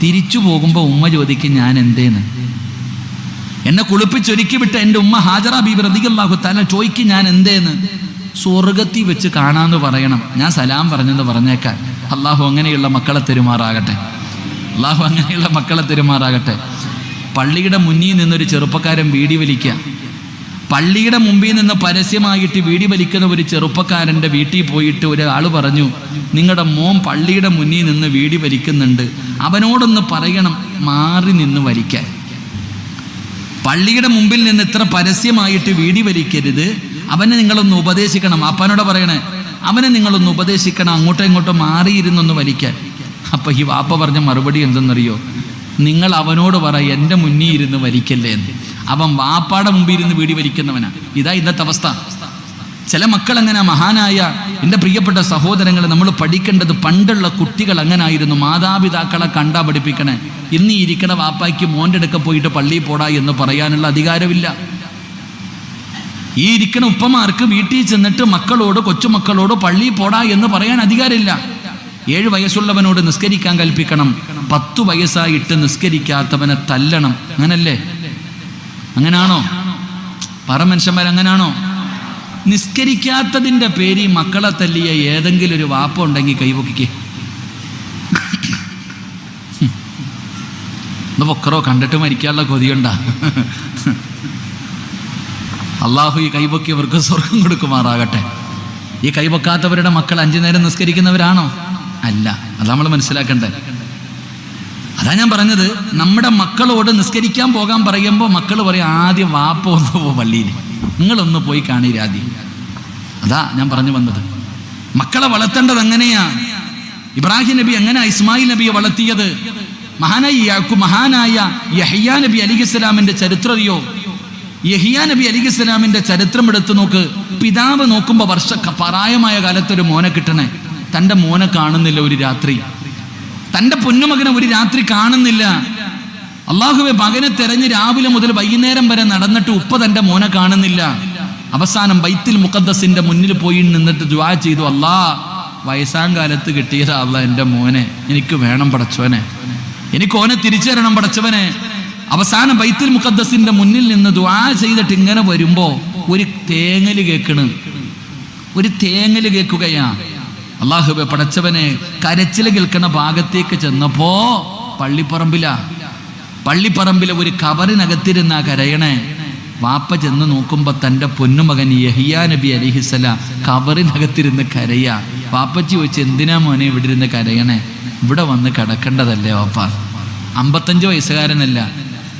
തിരിച്ചു പോകുമ്പോൾ ഉമ്മ ചോദിക്കും, ഞാൻ എന്തേന്ന്? എന്നെ കുളിപ്പിച്ചൊരുക്കി വിട്ട എൻ്റെ ഉമ്മ ഹാജറ ബീബി റളിയല്ലാഹു തആല ചോദിക്കും, ഞാൻ എന്തേന്ന്? സ്വർഗത്തിൽ വെച്ച് കാണാമെന്ന് പറയണം. ഞാൻ സലാം പറഞ്ഞെന്ന് പറഞ്ഞേക്കാൻ. അള്ളാഹു അങ്ങനെയുള്ള മക്കളെ തെരുമാറാകട്ടെ. അള്ളാഹു അങ്ങനെയുള്ള മക്കളെ തെരുമാറാകട്ടെ. പള്ളിയുടെ മുന്നിൽ നിന്നൊരു ചെറുപ്പക്കാരൻ വീടി വലിക്കുക. പള്ളിയുടെ മുമ്പിൽ നിന്ന് പരസ്യമായിട്ട് വീടി വലിക്കുന്ന ഒരു ചെറുപ്പക്കാരൻ്റെ വീട്ടിൽ പോയിട്ട് ഒരാൾ പറഞ്ഞു, നിങ്ങളുടെ മോൻ പള്ളിയുടെ മുന്നിൽ നിന്ന് വീടി വലിക്കുന്നുണ്ട്, അവനോടൊന്ന് പറയണം മാറി നിന്ന് വലിക്കാൻ. പള്ളിയുടെ മുമ്പിൽ നിന്ന് ഇത്ര പരസ്യമായിട്ട് വീടി വലിക്കരുത്, അവനെ നിങ്ങളൊന്ന് ഉപദേശിക്കണം. അപ്പനോട് പറയണേ, അവനെ നിങ്ങളൊന്ന് ഉപദേശിക്കണം, അങ്ങോട്ടോ ഇങ്ങോട്ടോ മാറിയിരുന്നൊന്ന് വലിക്കാൻ. അപ്പം ഈ വാപ്പ പറഞ്ഞ മറുപടി എന്തെന്നറിയോ? നിങ്ങൾ അവനോട് പറ, എൻ്റെ മുന്നിൽ ഇരുന്ന് വലിക്കല്ലേ എന്ന്. അവൻ വാപ്പാടെ മുമ്പിൽ ഇരുന്ന് വീടി വലിക്കുന്നവനാ. ഇതാ ഇന്നത്തെ അവസ്ഥ. ചില മക്കൾ അങ്ങനെ. മഹാനായ എൻ്റെ പ്രിയപ്പെട്ട സഹോദരങ്ങളെ, നമ്മൾ പഠിക്കേണ്ടത് പണ്ടുള്ള കുട്ടികൾ അങ്ങനായിരുന്നു. മാതാപിതാക്കളെ കണ്ടാ പഠിപ്പിക്കണേ. ഇന്ന് ഇരിക്കണ വാപ്പായ്ക്ക് മോൻ്റെ അടുക്ക പോയിട്ട് പള്ളിയിൽ പോടാ എന്ന് പറയാനുള്ള അധികാരമില്ല. ഈ ഇരിക്കണ ഉപ്പമാർക്ക് വീട്ടിൽ ചെന്നിട്ട് മക്കളോട്, കൊച്ചുമക്കളോട് പള്ളിയിൽ പോടാ എന്ന് പറയാൻ അധികാരമില്ല. 7 വയസ്സുള്ളവനോട് നിസ്കരിക്കാൻ കൽപ്പിക്കണം, 10 വയസ്സായിട്ട് നിസ്കരിക്കാത്തവനെ തല്ലണം. അങ്ങനല്ലേ? അങ്ങനാണോ? പറ മനുഷ്യന്മാരങ്ങനാണോ? നിസ്കരിക്കാത്തതിൻ്റെ പേരിൽ മക്കളെ തല്ലിയ ഏതെങ്കിലും ഒരു വാപ്പ ഉണ്ടെങ്കിൽ കൈപൊക്കിക്ക്. പൊക്കറോ കണ്ടിട്ട് മരിക്കാനുള്ള കൊതിയുണ്ടാ? അള്ളാഹു ഈ കൈപൊക്കിയവർക്ക് സ്വർഗം കൊടുക്കുമാറാകട്ടെ. ഈ കൈപൊക്കാത്തവരുടെ മക്കൾ 5 നേരം നിസ്കരിക്കുന്നവരാണോ? അല്ല. അത് നമ്മൾ മനസ്സിലാക്കണ്ടേ. അതാ ഞാൻ പറഞ്ഞത്, നമ്മുടെ മക്കളോട് നിസ്കരിക്കാൻ പോകാൻ പറയുമ്പോൾ മക്കൾ പറയും ആദ്യം വാപ്പ ഒന്ന് പോ പള്ളിയിൽ, നിങ്ങളൊന്ന് പോയി കാണീരാതി. അതാ ഞാൻ പറഞ്ഞു വന്നത്. മക്കളെ വളർത്തേണ്ടത് എങ്ങനെയാ? ഇബ്രാഹിം നബി എങ്ങനെ ഇസ്മായിൽ നബിയെ വളർത്തിയത്? മഹാനായ യഹ്യാ നബി അലിഹിസ്സലാമിന്റെ ചരിത്രം അറിയോ? യഹ്യാ നബി അലിഹിസ്സലാമിന്റെ ചരിത്രം എടുത്തു നോക്ക്. പിതാവ് നോക്കുമ്പോൾ പ്രായമായ കാലത്തൊരു മോനെ കിട്ടണേ. തൻ്റെ മോനെ കാണുന്നില്ല ഒരു രാത്രി. തൻ്റെ പൊന്നുമകനെ ഒരു രാത്രി കാണുന്നില്ല. അള്ളാഹുവെ, മകനെ തെരഞ്ഞ് രാവിലെ മുതൽ വൈകുന്നേരം വരെ നടന്നിട്ട് ഉപ്പ തൻ്റെ മോനെ കാണുന്നില്ല. അവസാനം ബൈത്തുൽ മുഖദ്ദസിന്റെ മുന്നിൽ പോയി നിന്നിട്ട് ദുആ ചെയ്തു, അല്ലാ, വയസ്സാം കാലത്ത് കിട്ടിയതാ അല്ലാ എൻ്റെ മോനെ, എനിക്ക് വേണം പടച്ചവനെ, എനിക്ക് ഓനെ തിരിച്ചു തരണം പടച്ചവനെ. അവസാനം ബൈത്തുൽ മുഖദ്ദസിന്റെ മുന്നിൽ നിന്ന് ദുആ ചെയ്തിട്ട് ഇങ്ങനെ വരുമ്പോ ഒരു തേങ്ങല് കേൾക്കുകയാ. അള്ളാഹുവെ പടച്ചവനെ, കരച്ചിൽ കേൾക്കുന്ന ഭാഗത്തേക്ക് ചെന്നപ്പോ പള്ളിപ്പറമ്പിലെ ഒരു കബറിനകത്തിരുന്ന കരയണേ. വാപ്പ ചെന്ന് നോക്കുമ്പോ തൻ്റെ പൊന്നുമകൻ യഹ്യാ നബി അലിഹിസ്സലാം കബറിനകത്തിരുന്ന് കരയാ. വാപ്പച്ചി ചോദിച്ചു, എന്തിനാ മോനെ ഇവിടെ ഇരുന്ന് കരയണേ? ഇവിടെ വന്ന് കിടക്കേണ്ടതല്ലേ വാപ്പ? 55 വയസ്സുകാരനല്ല,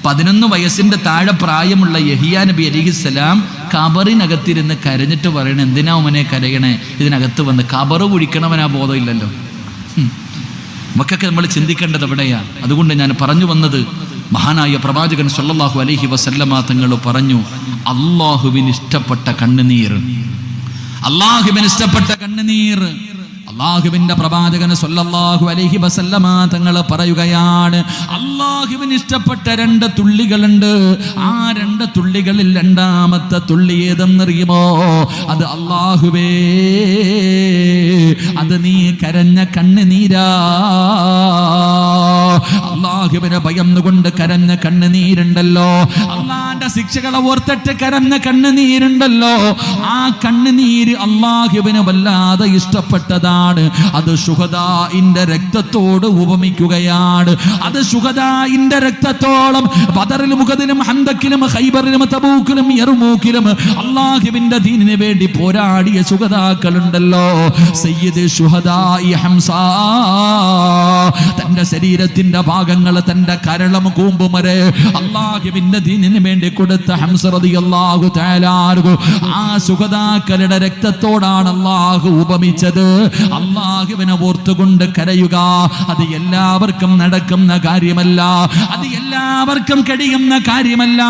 11 വയസ്സിന്റെ താഴെ പ്രായമുള്ള യഹ്യാ നബി അലിഹിസ്സലാം കബറിനകത്തിരുന്ന് കരഞ്ഞിട്ട് പറയണേ, എന്തിനാ മോനെ കരയണേ? ഇതിനകത്ത് വന്ന് കബറ് കുഴിക്കണവനാ ബോധമില്ലല്ലോ. നമുക്കൊക്കെ നമ്മൾ ചിന്തിക്കേണ്ടത് എവിടെയാ? അതുകൊണ്ട് ഞാൻ പറഞ്ഞു വന്നത്, മഹാനായ പ്രവാചകൻ സല്ലല്ലാഹു അലൈഹി വസല്ലമ തങ്ങൾ പറഞ്ഞു, അല്ലാഹുവിന് ഇഷ്ടപ്പെട്ട കണ്ണുനീർ, അല്ലാഹുവിന്റെ പ്രവാചകൻ സല്ലല്ലാഹു അലൈഹി വസല്ലമ തങ്ങൾ പറയുകയാണ്, അല്ലാഹുവിന് ഇഷ്ടപ്പെട്ട 2 തുള്ളികളുണ്ട്. ആ 2 തുള്ളികളിൽ രണ്ടാമത്തെ തുള്ളി ഏതെന്നറിയുമോ? അത് അല്ലാഹുവേ, അത് നീ കരഞ്ഞ കണ്ണുനീരാ. അല്ലാഹുവിനെ ഭയന്നുകൊണ്ട് കരഞ്ഞ കണ്ണുനീരുണ്ടല്ലോ, അള്ളാന്റെ ശിക്ഷകളെ ഓർത്തിട്ട് കരഞ്ഞ കണ്ണുനീരുണ്ടല്ലോ, ആ കണ്ണുനീര് അല്ലാഹുവിന് വല്ലാതെ ഇഷ്ടപ്പെട്ടതാണ്. അത് ശുഹദാഇന്റെ രക്തത്തോട് ഉപമിക്കുകയാണ്. അത് ശുഹദാഇന്റെ രക്തത്തോളം ബദറിലും ഉഹദിലും ഹന്തക്കിലും ഖൈബറിലും തബൂക്കിലും യർമൂക്കിലും അല്ലാഹുവിന്റെ ദീനിന് വേണ്ടി പോരാടിയ ശുഹദാക്കളുണ്ടല്ലോ. സയ്യിദ് ശുഹദാഇ ഹംസ തന്റെ ശരീരത്തിന്റെ ഭാഗങ്ങൾ, തന്റെ കരളം കൂമ്പും വരെ അല്ലാഹുവിന്റെ ദീനിന് വേണ്ടി കൊടുത്ത ഹംസ റളിയല്ലാഹു തആല അൻഹു, ആ ശുഹദാക്കളുടെ രക്തത്തോടാണ് അല്ലാഹു ഉപമിച്ചത്. അല്ലാഹുവിനെ ഓർത്തുകൊണ്ട് കരയുക, അത് എല്ലാവർക്കും നടക്കുന്ന കാര്യമല്ല, അത് എല്ലാവർക്കും കഴിയുന്ന കാര്യമല്ല.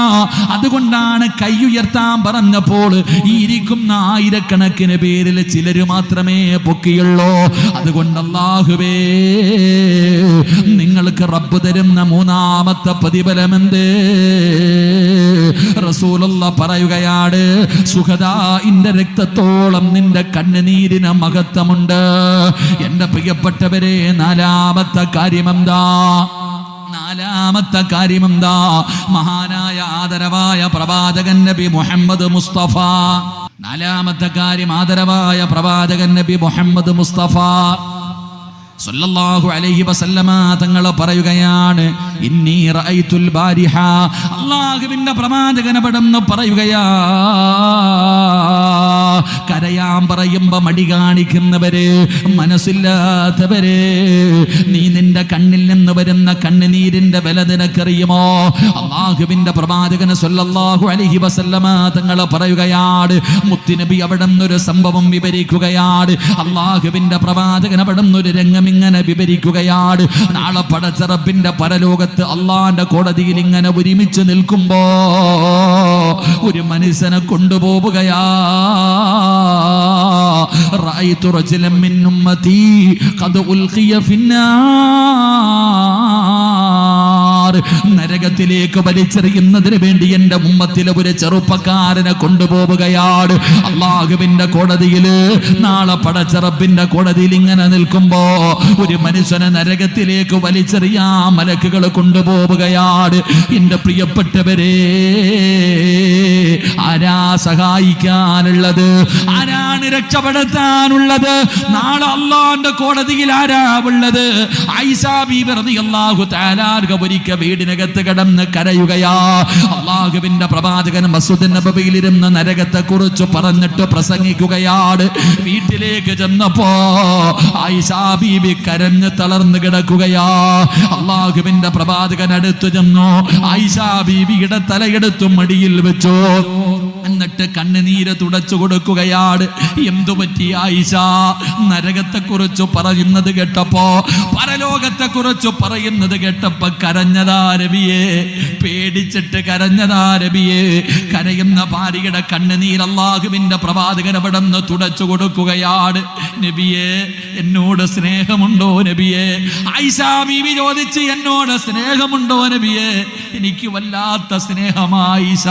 അതുകൊണ്ടാണ് കൈ ഉയർത്താൻ പറഞ്ഞപ്പോൾ ഈ ഇരിക്കുന്ന ആയിരക്കണക്കിന് പേരിൽ ചിലര് മാത്രമേ പൊക്കിയുള്ളൂ. അതുകൊണ്ട് അല്ലാഹുവേ, നിങ്ങൾക്ക് റബ്ബ് തരുന്ന 3ാമത്തെ പ്രതിഫലമെന്ത്? റസൂലുള്ള പറയുകയാണ്, ശുഹദാഇന്റെ രക്തത്തോളം നിന്റെ കണ്ണുനീരിന് മഹത്വമുണ്ട്. എന്റെ പ്രിയപ്പെട്ടവരെ, 4ാമത്തെ കാര്യമെന്താ? മഹാനായ ആദരവായ പ്രവാചകൻ നബി മുഹമ്മദ് മുസ്തഫ. 4ാമത്തെ കാര്യം, ആദരവായ പ്രവാചകൻ നബി മുഹമ്മദ് മുസ്തഫ സല്ലല്ലാഹു അലൈഹി വസല്ലമ തങ്ങൾ പറയുകയാണ്, ഇന്നി റഅയ്തുൽ ബാരിഹ. അല്ലാഹുവിന്റെ പ്രവാചകൻ അവിടുന്ന് പറയുകയാ, കരയാൻ പറയുമ്പോ മടി കാണിക്കുന്നവരെ, മനസ്സില്ലാത്തവരെ, നീ നിന്റെ കണ്ണിൽ നിന്ന് വരുന്ന കണ്ണുനീരിന്റെ വില നിനക്കറിയുമോ? അല്ലാഹുവിന്റെ പ്രവാചകൻ സല്ലല്ലാഹു അലൈഹി വസല്ലമ തങ്ങൾ പറയുകയാണ്, മുത്തുനബി അവിടുന്നൊരു സംഭവം വിവരിക്കുകയാണ്. അല്ലാഹുവിന്റെ പ്രവാചകൻ അവിടുന്നൊരു രംഗം ഇങ്ങനെ വിവരിക്കുകയാണ്. നാളെ പടച്ച റബ്ബിന്റെ പരലോകത്ത് അള്ളാന്റെ കോടതിയിൽ ഇങ്ങനെ ഒരുമിച്ച് നിൽക്കുമ്പോ ഒരു മനുഷ്യനെ കൊണ്ടുപോവുകയാ. റഅയ്തു റജുലൻ മിൻ ഉമ്മതി ഖദ് ഉൽഖിയ ഫിന്നാർ, നരകത്തിലേക്ക് വലിച്ചെറിയുന്നതിന് വേണ്ടി എന്റെ ഉമ്മത്തിലെ ഒരു ചെറുപ്പക്കാരനെ കൊണ്ടുപോവുകയാണ്. അള്ളാഹുവിന്റെ കോടതിയില് നാളെ പടച്ച റബ്ബിന്റെ കോടതിയിൽ ഇങ്ങനെ നിൽക്കുമ്പോ ഒരു മനുഷ്യനെ നരകത്തിലേക്ക് വലിച്ചെറിയാ മലക്കുകൾ കൊണ്ടുപോവുകയാണ്. എന്റെ പ്രിയപ്പെട്ടവരെ, ആരാ സഹായിക്കാനുള്ളത്? ആരാണ് രക്ഷപ്പെടുത്താനുള്ളത്? നാളെ അള്ളാന്റെ കോടതിയിൽ ആരാ ഉള്ളത്? ആയിഷാ ബീബി റളിയല്ലാഹു തആല ഒരിക്കൽ വീടിനകത്ത് കിടന്ന് കരയുകയാ. അള്ളാഹുവിന്റെ പ്രവാചകൻ മസ്ജിദ് നബവിയിൽ ഇരുന്ന് നരകത്തെ കുറിച്ച് പറഞ്ഞിട്ട് പ്രസംഗിക്കുകയാണ്. വീട്ടിലേക്ക് ചെന്നപ്പോ ആയിഷാ ബീബി കരഞ്ഞ് തളർന്നു കിടക്കുകയാ. അള്ളാഹുവിന്റെ പ്രവാചകൻ അടുത്തു ചെന്നു. ആയിഷാ ബീബിയുടെ തലയെടുത്തു മടിയിൽ വെച്ചു. എന്നിട്ട് കണ്ണുനീര് തുടച്ചു കൊടുക്കുകയാണ്. എന്തു പറ്റി ആയിഷ? നരകത്തെ കുറിച്ച് പറയുന്നത് കേട്ടപ്പോ, പരലോകത്തെ കുറിച്ച് പറയുന്നത് കേട്ടപ്പോ കരഞ്ഞതാ നബിയേ, പേടിച്ചിട്ട് കരഞ്ഞതാ നബിയേ. കരയുന്ന ഭാര്യയുടെ കണ്ണുനീർ അല്ലാഹുവിന്റെ പ്രവാചകൻ അവിടെ നിന്ന് തുടച്ചു കൊടുക്കുകയാണ്. നബിയേ, എന്നോട് സ്നേഹമുണ്ടോ നബിയേ? ആയിഷാ ബീവി ചോദിച്ച്, എന്നോട് സ്നേഹമുണ്ടോ നബിയേ? എനിക്ക് വല്ലാത്ത സ്നേഹമായിഷ.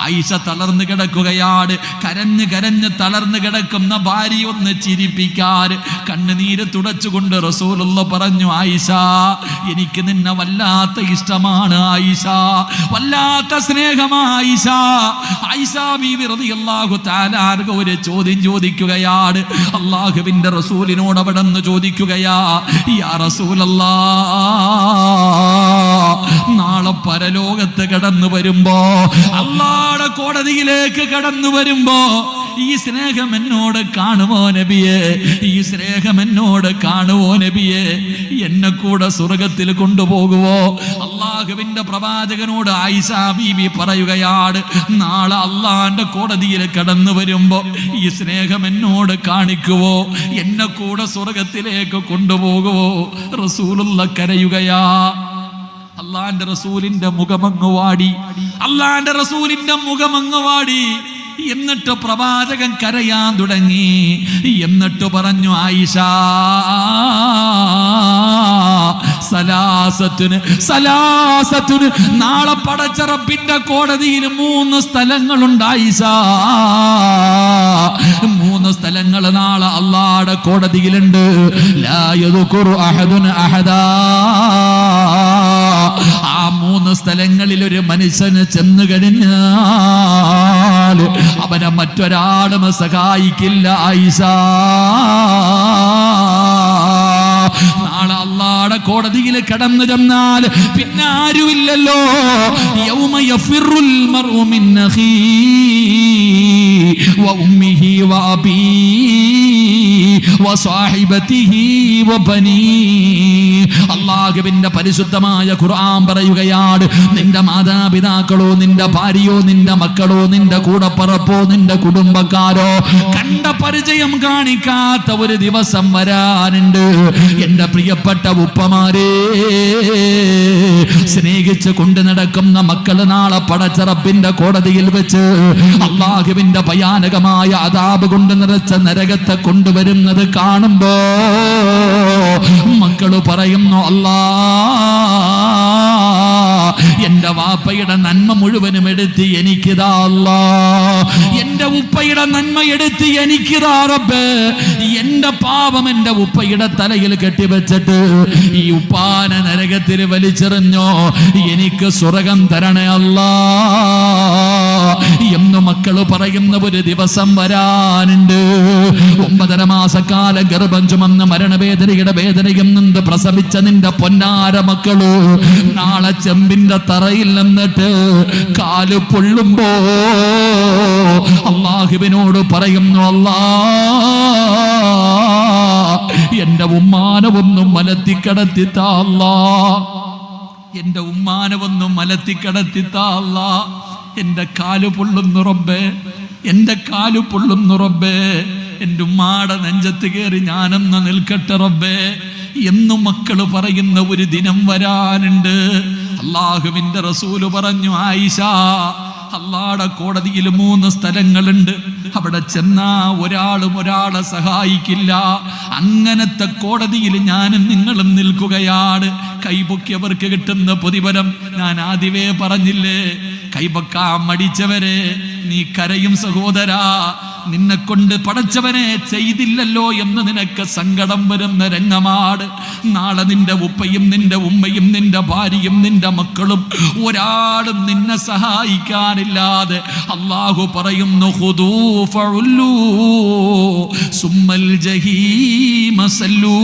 ആയിഷ തളർന്നു കിടക്കുകയാണ്. കരഞ്ഞ് കരഞ്ഞ് തളർന്നു കിടക്കുന്ന ഭാര്യ ഒന്ന് ചിരിപ്പിക്കാൻ കണ്ണുനീര് തുടച്ചുകൊണ്ട് റസൂലുള്ള പറഞ്ഞു, ആയിഷ, എനിക്ക് നിന്നെ വല്ലാത്ത ഇഷ്ടമാണ് ആയിഷ, വല്ലാത്ത സ്നേഹമായിഷ. ആയിഷ ബീവി റളിയല്ലാഹു തആല ഒരു ചോദ്യം ചോദിക്കുകയാണ്. അല്ലാഹുവിന്റെ റസൂലിനോട് അവിടെ നിന്ന് ചോദിക്കുകയാ, യാ റസൂലല്ലാഹ്, നാളെ പരലോകത്ത് കടന്നു വരുമ്പോ, അല്ലാഹുവിന്റെ കോടതിയിലേക്ക് കടന്നു വരുമ്പോ ഈ സ്നേഹം എന്നോട് കാണുമോ നബിയെ? ഈ സ്നേഹം എന്നോട് കാണുമോ നബിയെ? എന്നെ കൂടെ സ്വർഗത്തിൽ കൊണ്ടുപോകുവോ? അള്ളാഹുവിന്റെ പ്രവാചകനോട് ആയിഷാ ബീവി പറയുകയാണ്, നാളെ അള്ളാന്റെ കോടതിയിൽ കടന്നു വരുമ്പോ ഈ സ്നേഹം എന്നോട് കാണിക്കുവോ? എന്നെ കൂടെ സ്വർഗത്തിലേക്ക് കൊണ്ടുപോകുവോ? റസൂലുള്ള കരയുകയാ. അള്ളാന്റെ റസൂലിന്റെ മുഖമങ്ങ് വാടി. അള്ളാന്റെ റസൂലിന്റെ മുഖമങ്ങ് വാടി. എന്നിട്ട് പ്രവാചകൻ കരയാൻ തുടങ്ങി. എന്നിട്ട് പറഞ്ഞു, ആയിഷ, സലാസത്തുന് നാളെ പടച്ച റബ്ബിന്റെ കോടതിയിൽ 3 സ്ഥലങ്ങളുണ്ട് ആയിഷ. 3 സ്ഥലങ്ങൾ നാളെ അല്ലാഹുവിന്റെ കോടതിയിലുണ്ട്. ലാ യദ്കുറു അഹദുൻ അഹദാ. ആ 3 സ്ഥലങ്ങളിൽ ഒരു മനുഷ്യന് ചെന്നു കഴിഞ്ഞാൽ അവനെ മറ്റൊരാളും സഹായിക്കില്ല ആയിഷ. നാളെ അല്ലാഹുവിന്റെ കോടതിയിൽ കടന്നു ചെന്നാൽ പിന്നെ ആരുമില്ലല്ലോ. യൗമ യഫിറുൽ മർഉ മിൻ അഖീഹി വ ഉമ്മിഹി വ അബീഹി വ സ്വഹിബതിഹി വ ബനീഹി. അല്ലാഹുവിന്റെ പരിശുദ്ധമായ ഖുർആൻ പറയുകയാണ്, നിന്റെ മാതാപിതാക്കളോ, നിന്റെ ഭാര്യയോ, നിന്റെ മക്കളോ, നിന്റെ കൂടപ്പറപ്പോ, നിന്റെ കുടുംബക്കാരോ കണ്ട പരിചയം കാണിക്കാത്ത ഒരു ദിവസം വരാനുണ്ട്. എന്റെ പ്രിയപ്പെട്ട ഉപ്പമാരെ, സ്നേഹിച്ച് കൊണ്ടു നടക്കുന്ന മക്കള് നാളെ പടച്ച റബ്ബിന്റെ കോടതിയിൽ വെച്ച് അല്ലാഹുവിന്റെ ഭയാനകമായ അദാബ് കൊണ്ട് നിറച്ച നരകത്തെ കൊണ്ടുവരുന്നത് കാണുമ്പോ മക്കള് പറയുന്നു, അല്ലാ, എന്റെ വാപ്പയുടെ നന്മ മുഴുവനും എടുത്ത് എനിക്കിതാ അല്ലാ, എന്റെ ഉപ്പയുടെ നന്മ എടുത്ത് എനിക്കിതാ റബ്ബേ, എന്റെ പാപം എന്റെ ഉപ്പയുടെ തലയിൽ കെട്ടിവെച്ചിട്ട് ഈ ഉപ്പാനെ നരകത്തിൽ വലിച്ചെറിഞ്ഞോ, എനിക്ക് സ്വർഗം തരണേ അല്ലാ എന്ന് മക്കള് പറയുന്ന ഒരു ദിവസം വരാനുണ്ട്. 9.5 മാസക്കാലം ഗർഭം ചുമന്ന് മരണവേദനയുടെ വേദനയും നിന്ന് പ്രസവിച്ച നിന്റെ പൊന്നാര മക്കള് നാളെ ചെമ്പിന്റെ തറയിൽ നിന്നിട്ട് കാല് പൊള്ളുമ്പോ അല്ലാഹുവിനോട് പറയുന്നു, അല്ലാ, എന്റെ ഉമ്മാനവൊന്നും മലത്തിക്കടത്തിത്താ അല്ലാ, എന്റെ ഉമ്മാനവൊന്നും മലത്തിക്കടത്തിത്താ അല്ലാ, എന്റെ കാല് പൊള്ളുന്നു റബ്ബേ, എന്റെ കാല് പൊള്ളുന്നു റബ്ബേ, എന്റെ ഉമ്മാടെ നെഞ്ചത്ത് കയറി ഞാനെന്ന് നിൽക്കട്ടെ റബ്ബേ എന്നു മക്കള് പറയുന്ന ഒരു ദിനം വരാനുണ്ട്. അല്ലാഹുവിന്റെ റസൂല് പറഞ്ഞു, ആയിഷ, അള്ളാഹുടെ കോടതിയിൽ 3 സ്ഥലങ്ങളുണ്ട്. അവിടെ ചെന്നാ ഒരാളും ഒരാളെ സഹായിക്കില്ല. അങ്ങനത്തെ കോടതിയിൽ ഞാനും നിങ്ങളും നിൽക്കുകയാണ്. കൈപൊക്കിയവർക്ക് കിട്ടുന്ന പ്രതിഫലം ഞാൻ ആദ്യമേ പറഞ്ഞില്ലേ. കൈപൊക്കാൻ മടിച്ചവരെ നീ കരയും സഹോദരാ. നിന്നെ കൊണ്ട് പടച്ചവനെ ചെയ്തില്ലല്ലോ എന്ന് നിനക്ക് സങ്കടം വരുന്ന രംഗമാണ്. നാളെ നിന്റെ ഉപ്പയും നിന്റെ ഉമ്മയും നിന്റെ ഭാര്യയും നിന്റെ മക്കളും ഒരാളും നിന്നെ സഹായിക്കാനില്ലാതെ അല്ലാഹു പറയുന്നു, ഖുദൂ ഫഉല്ലൂ സുമ്മൽ ജഹീമ സല്ലൂ.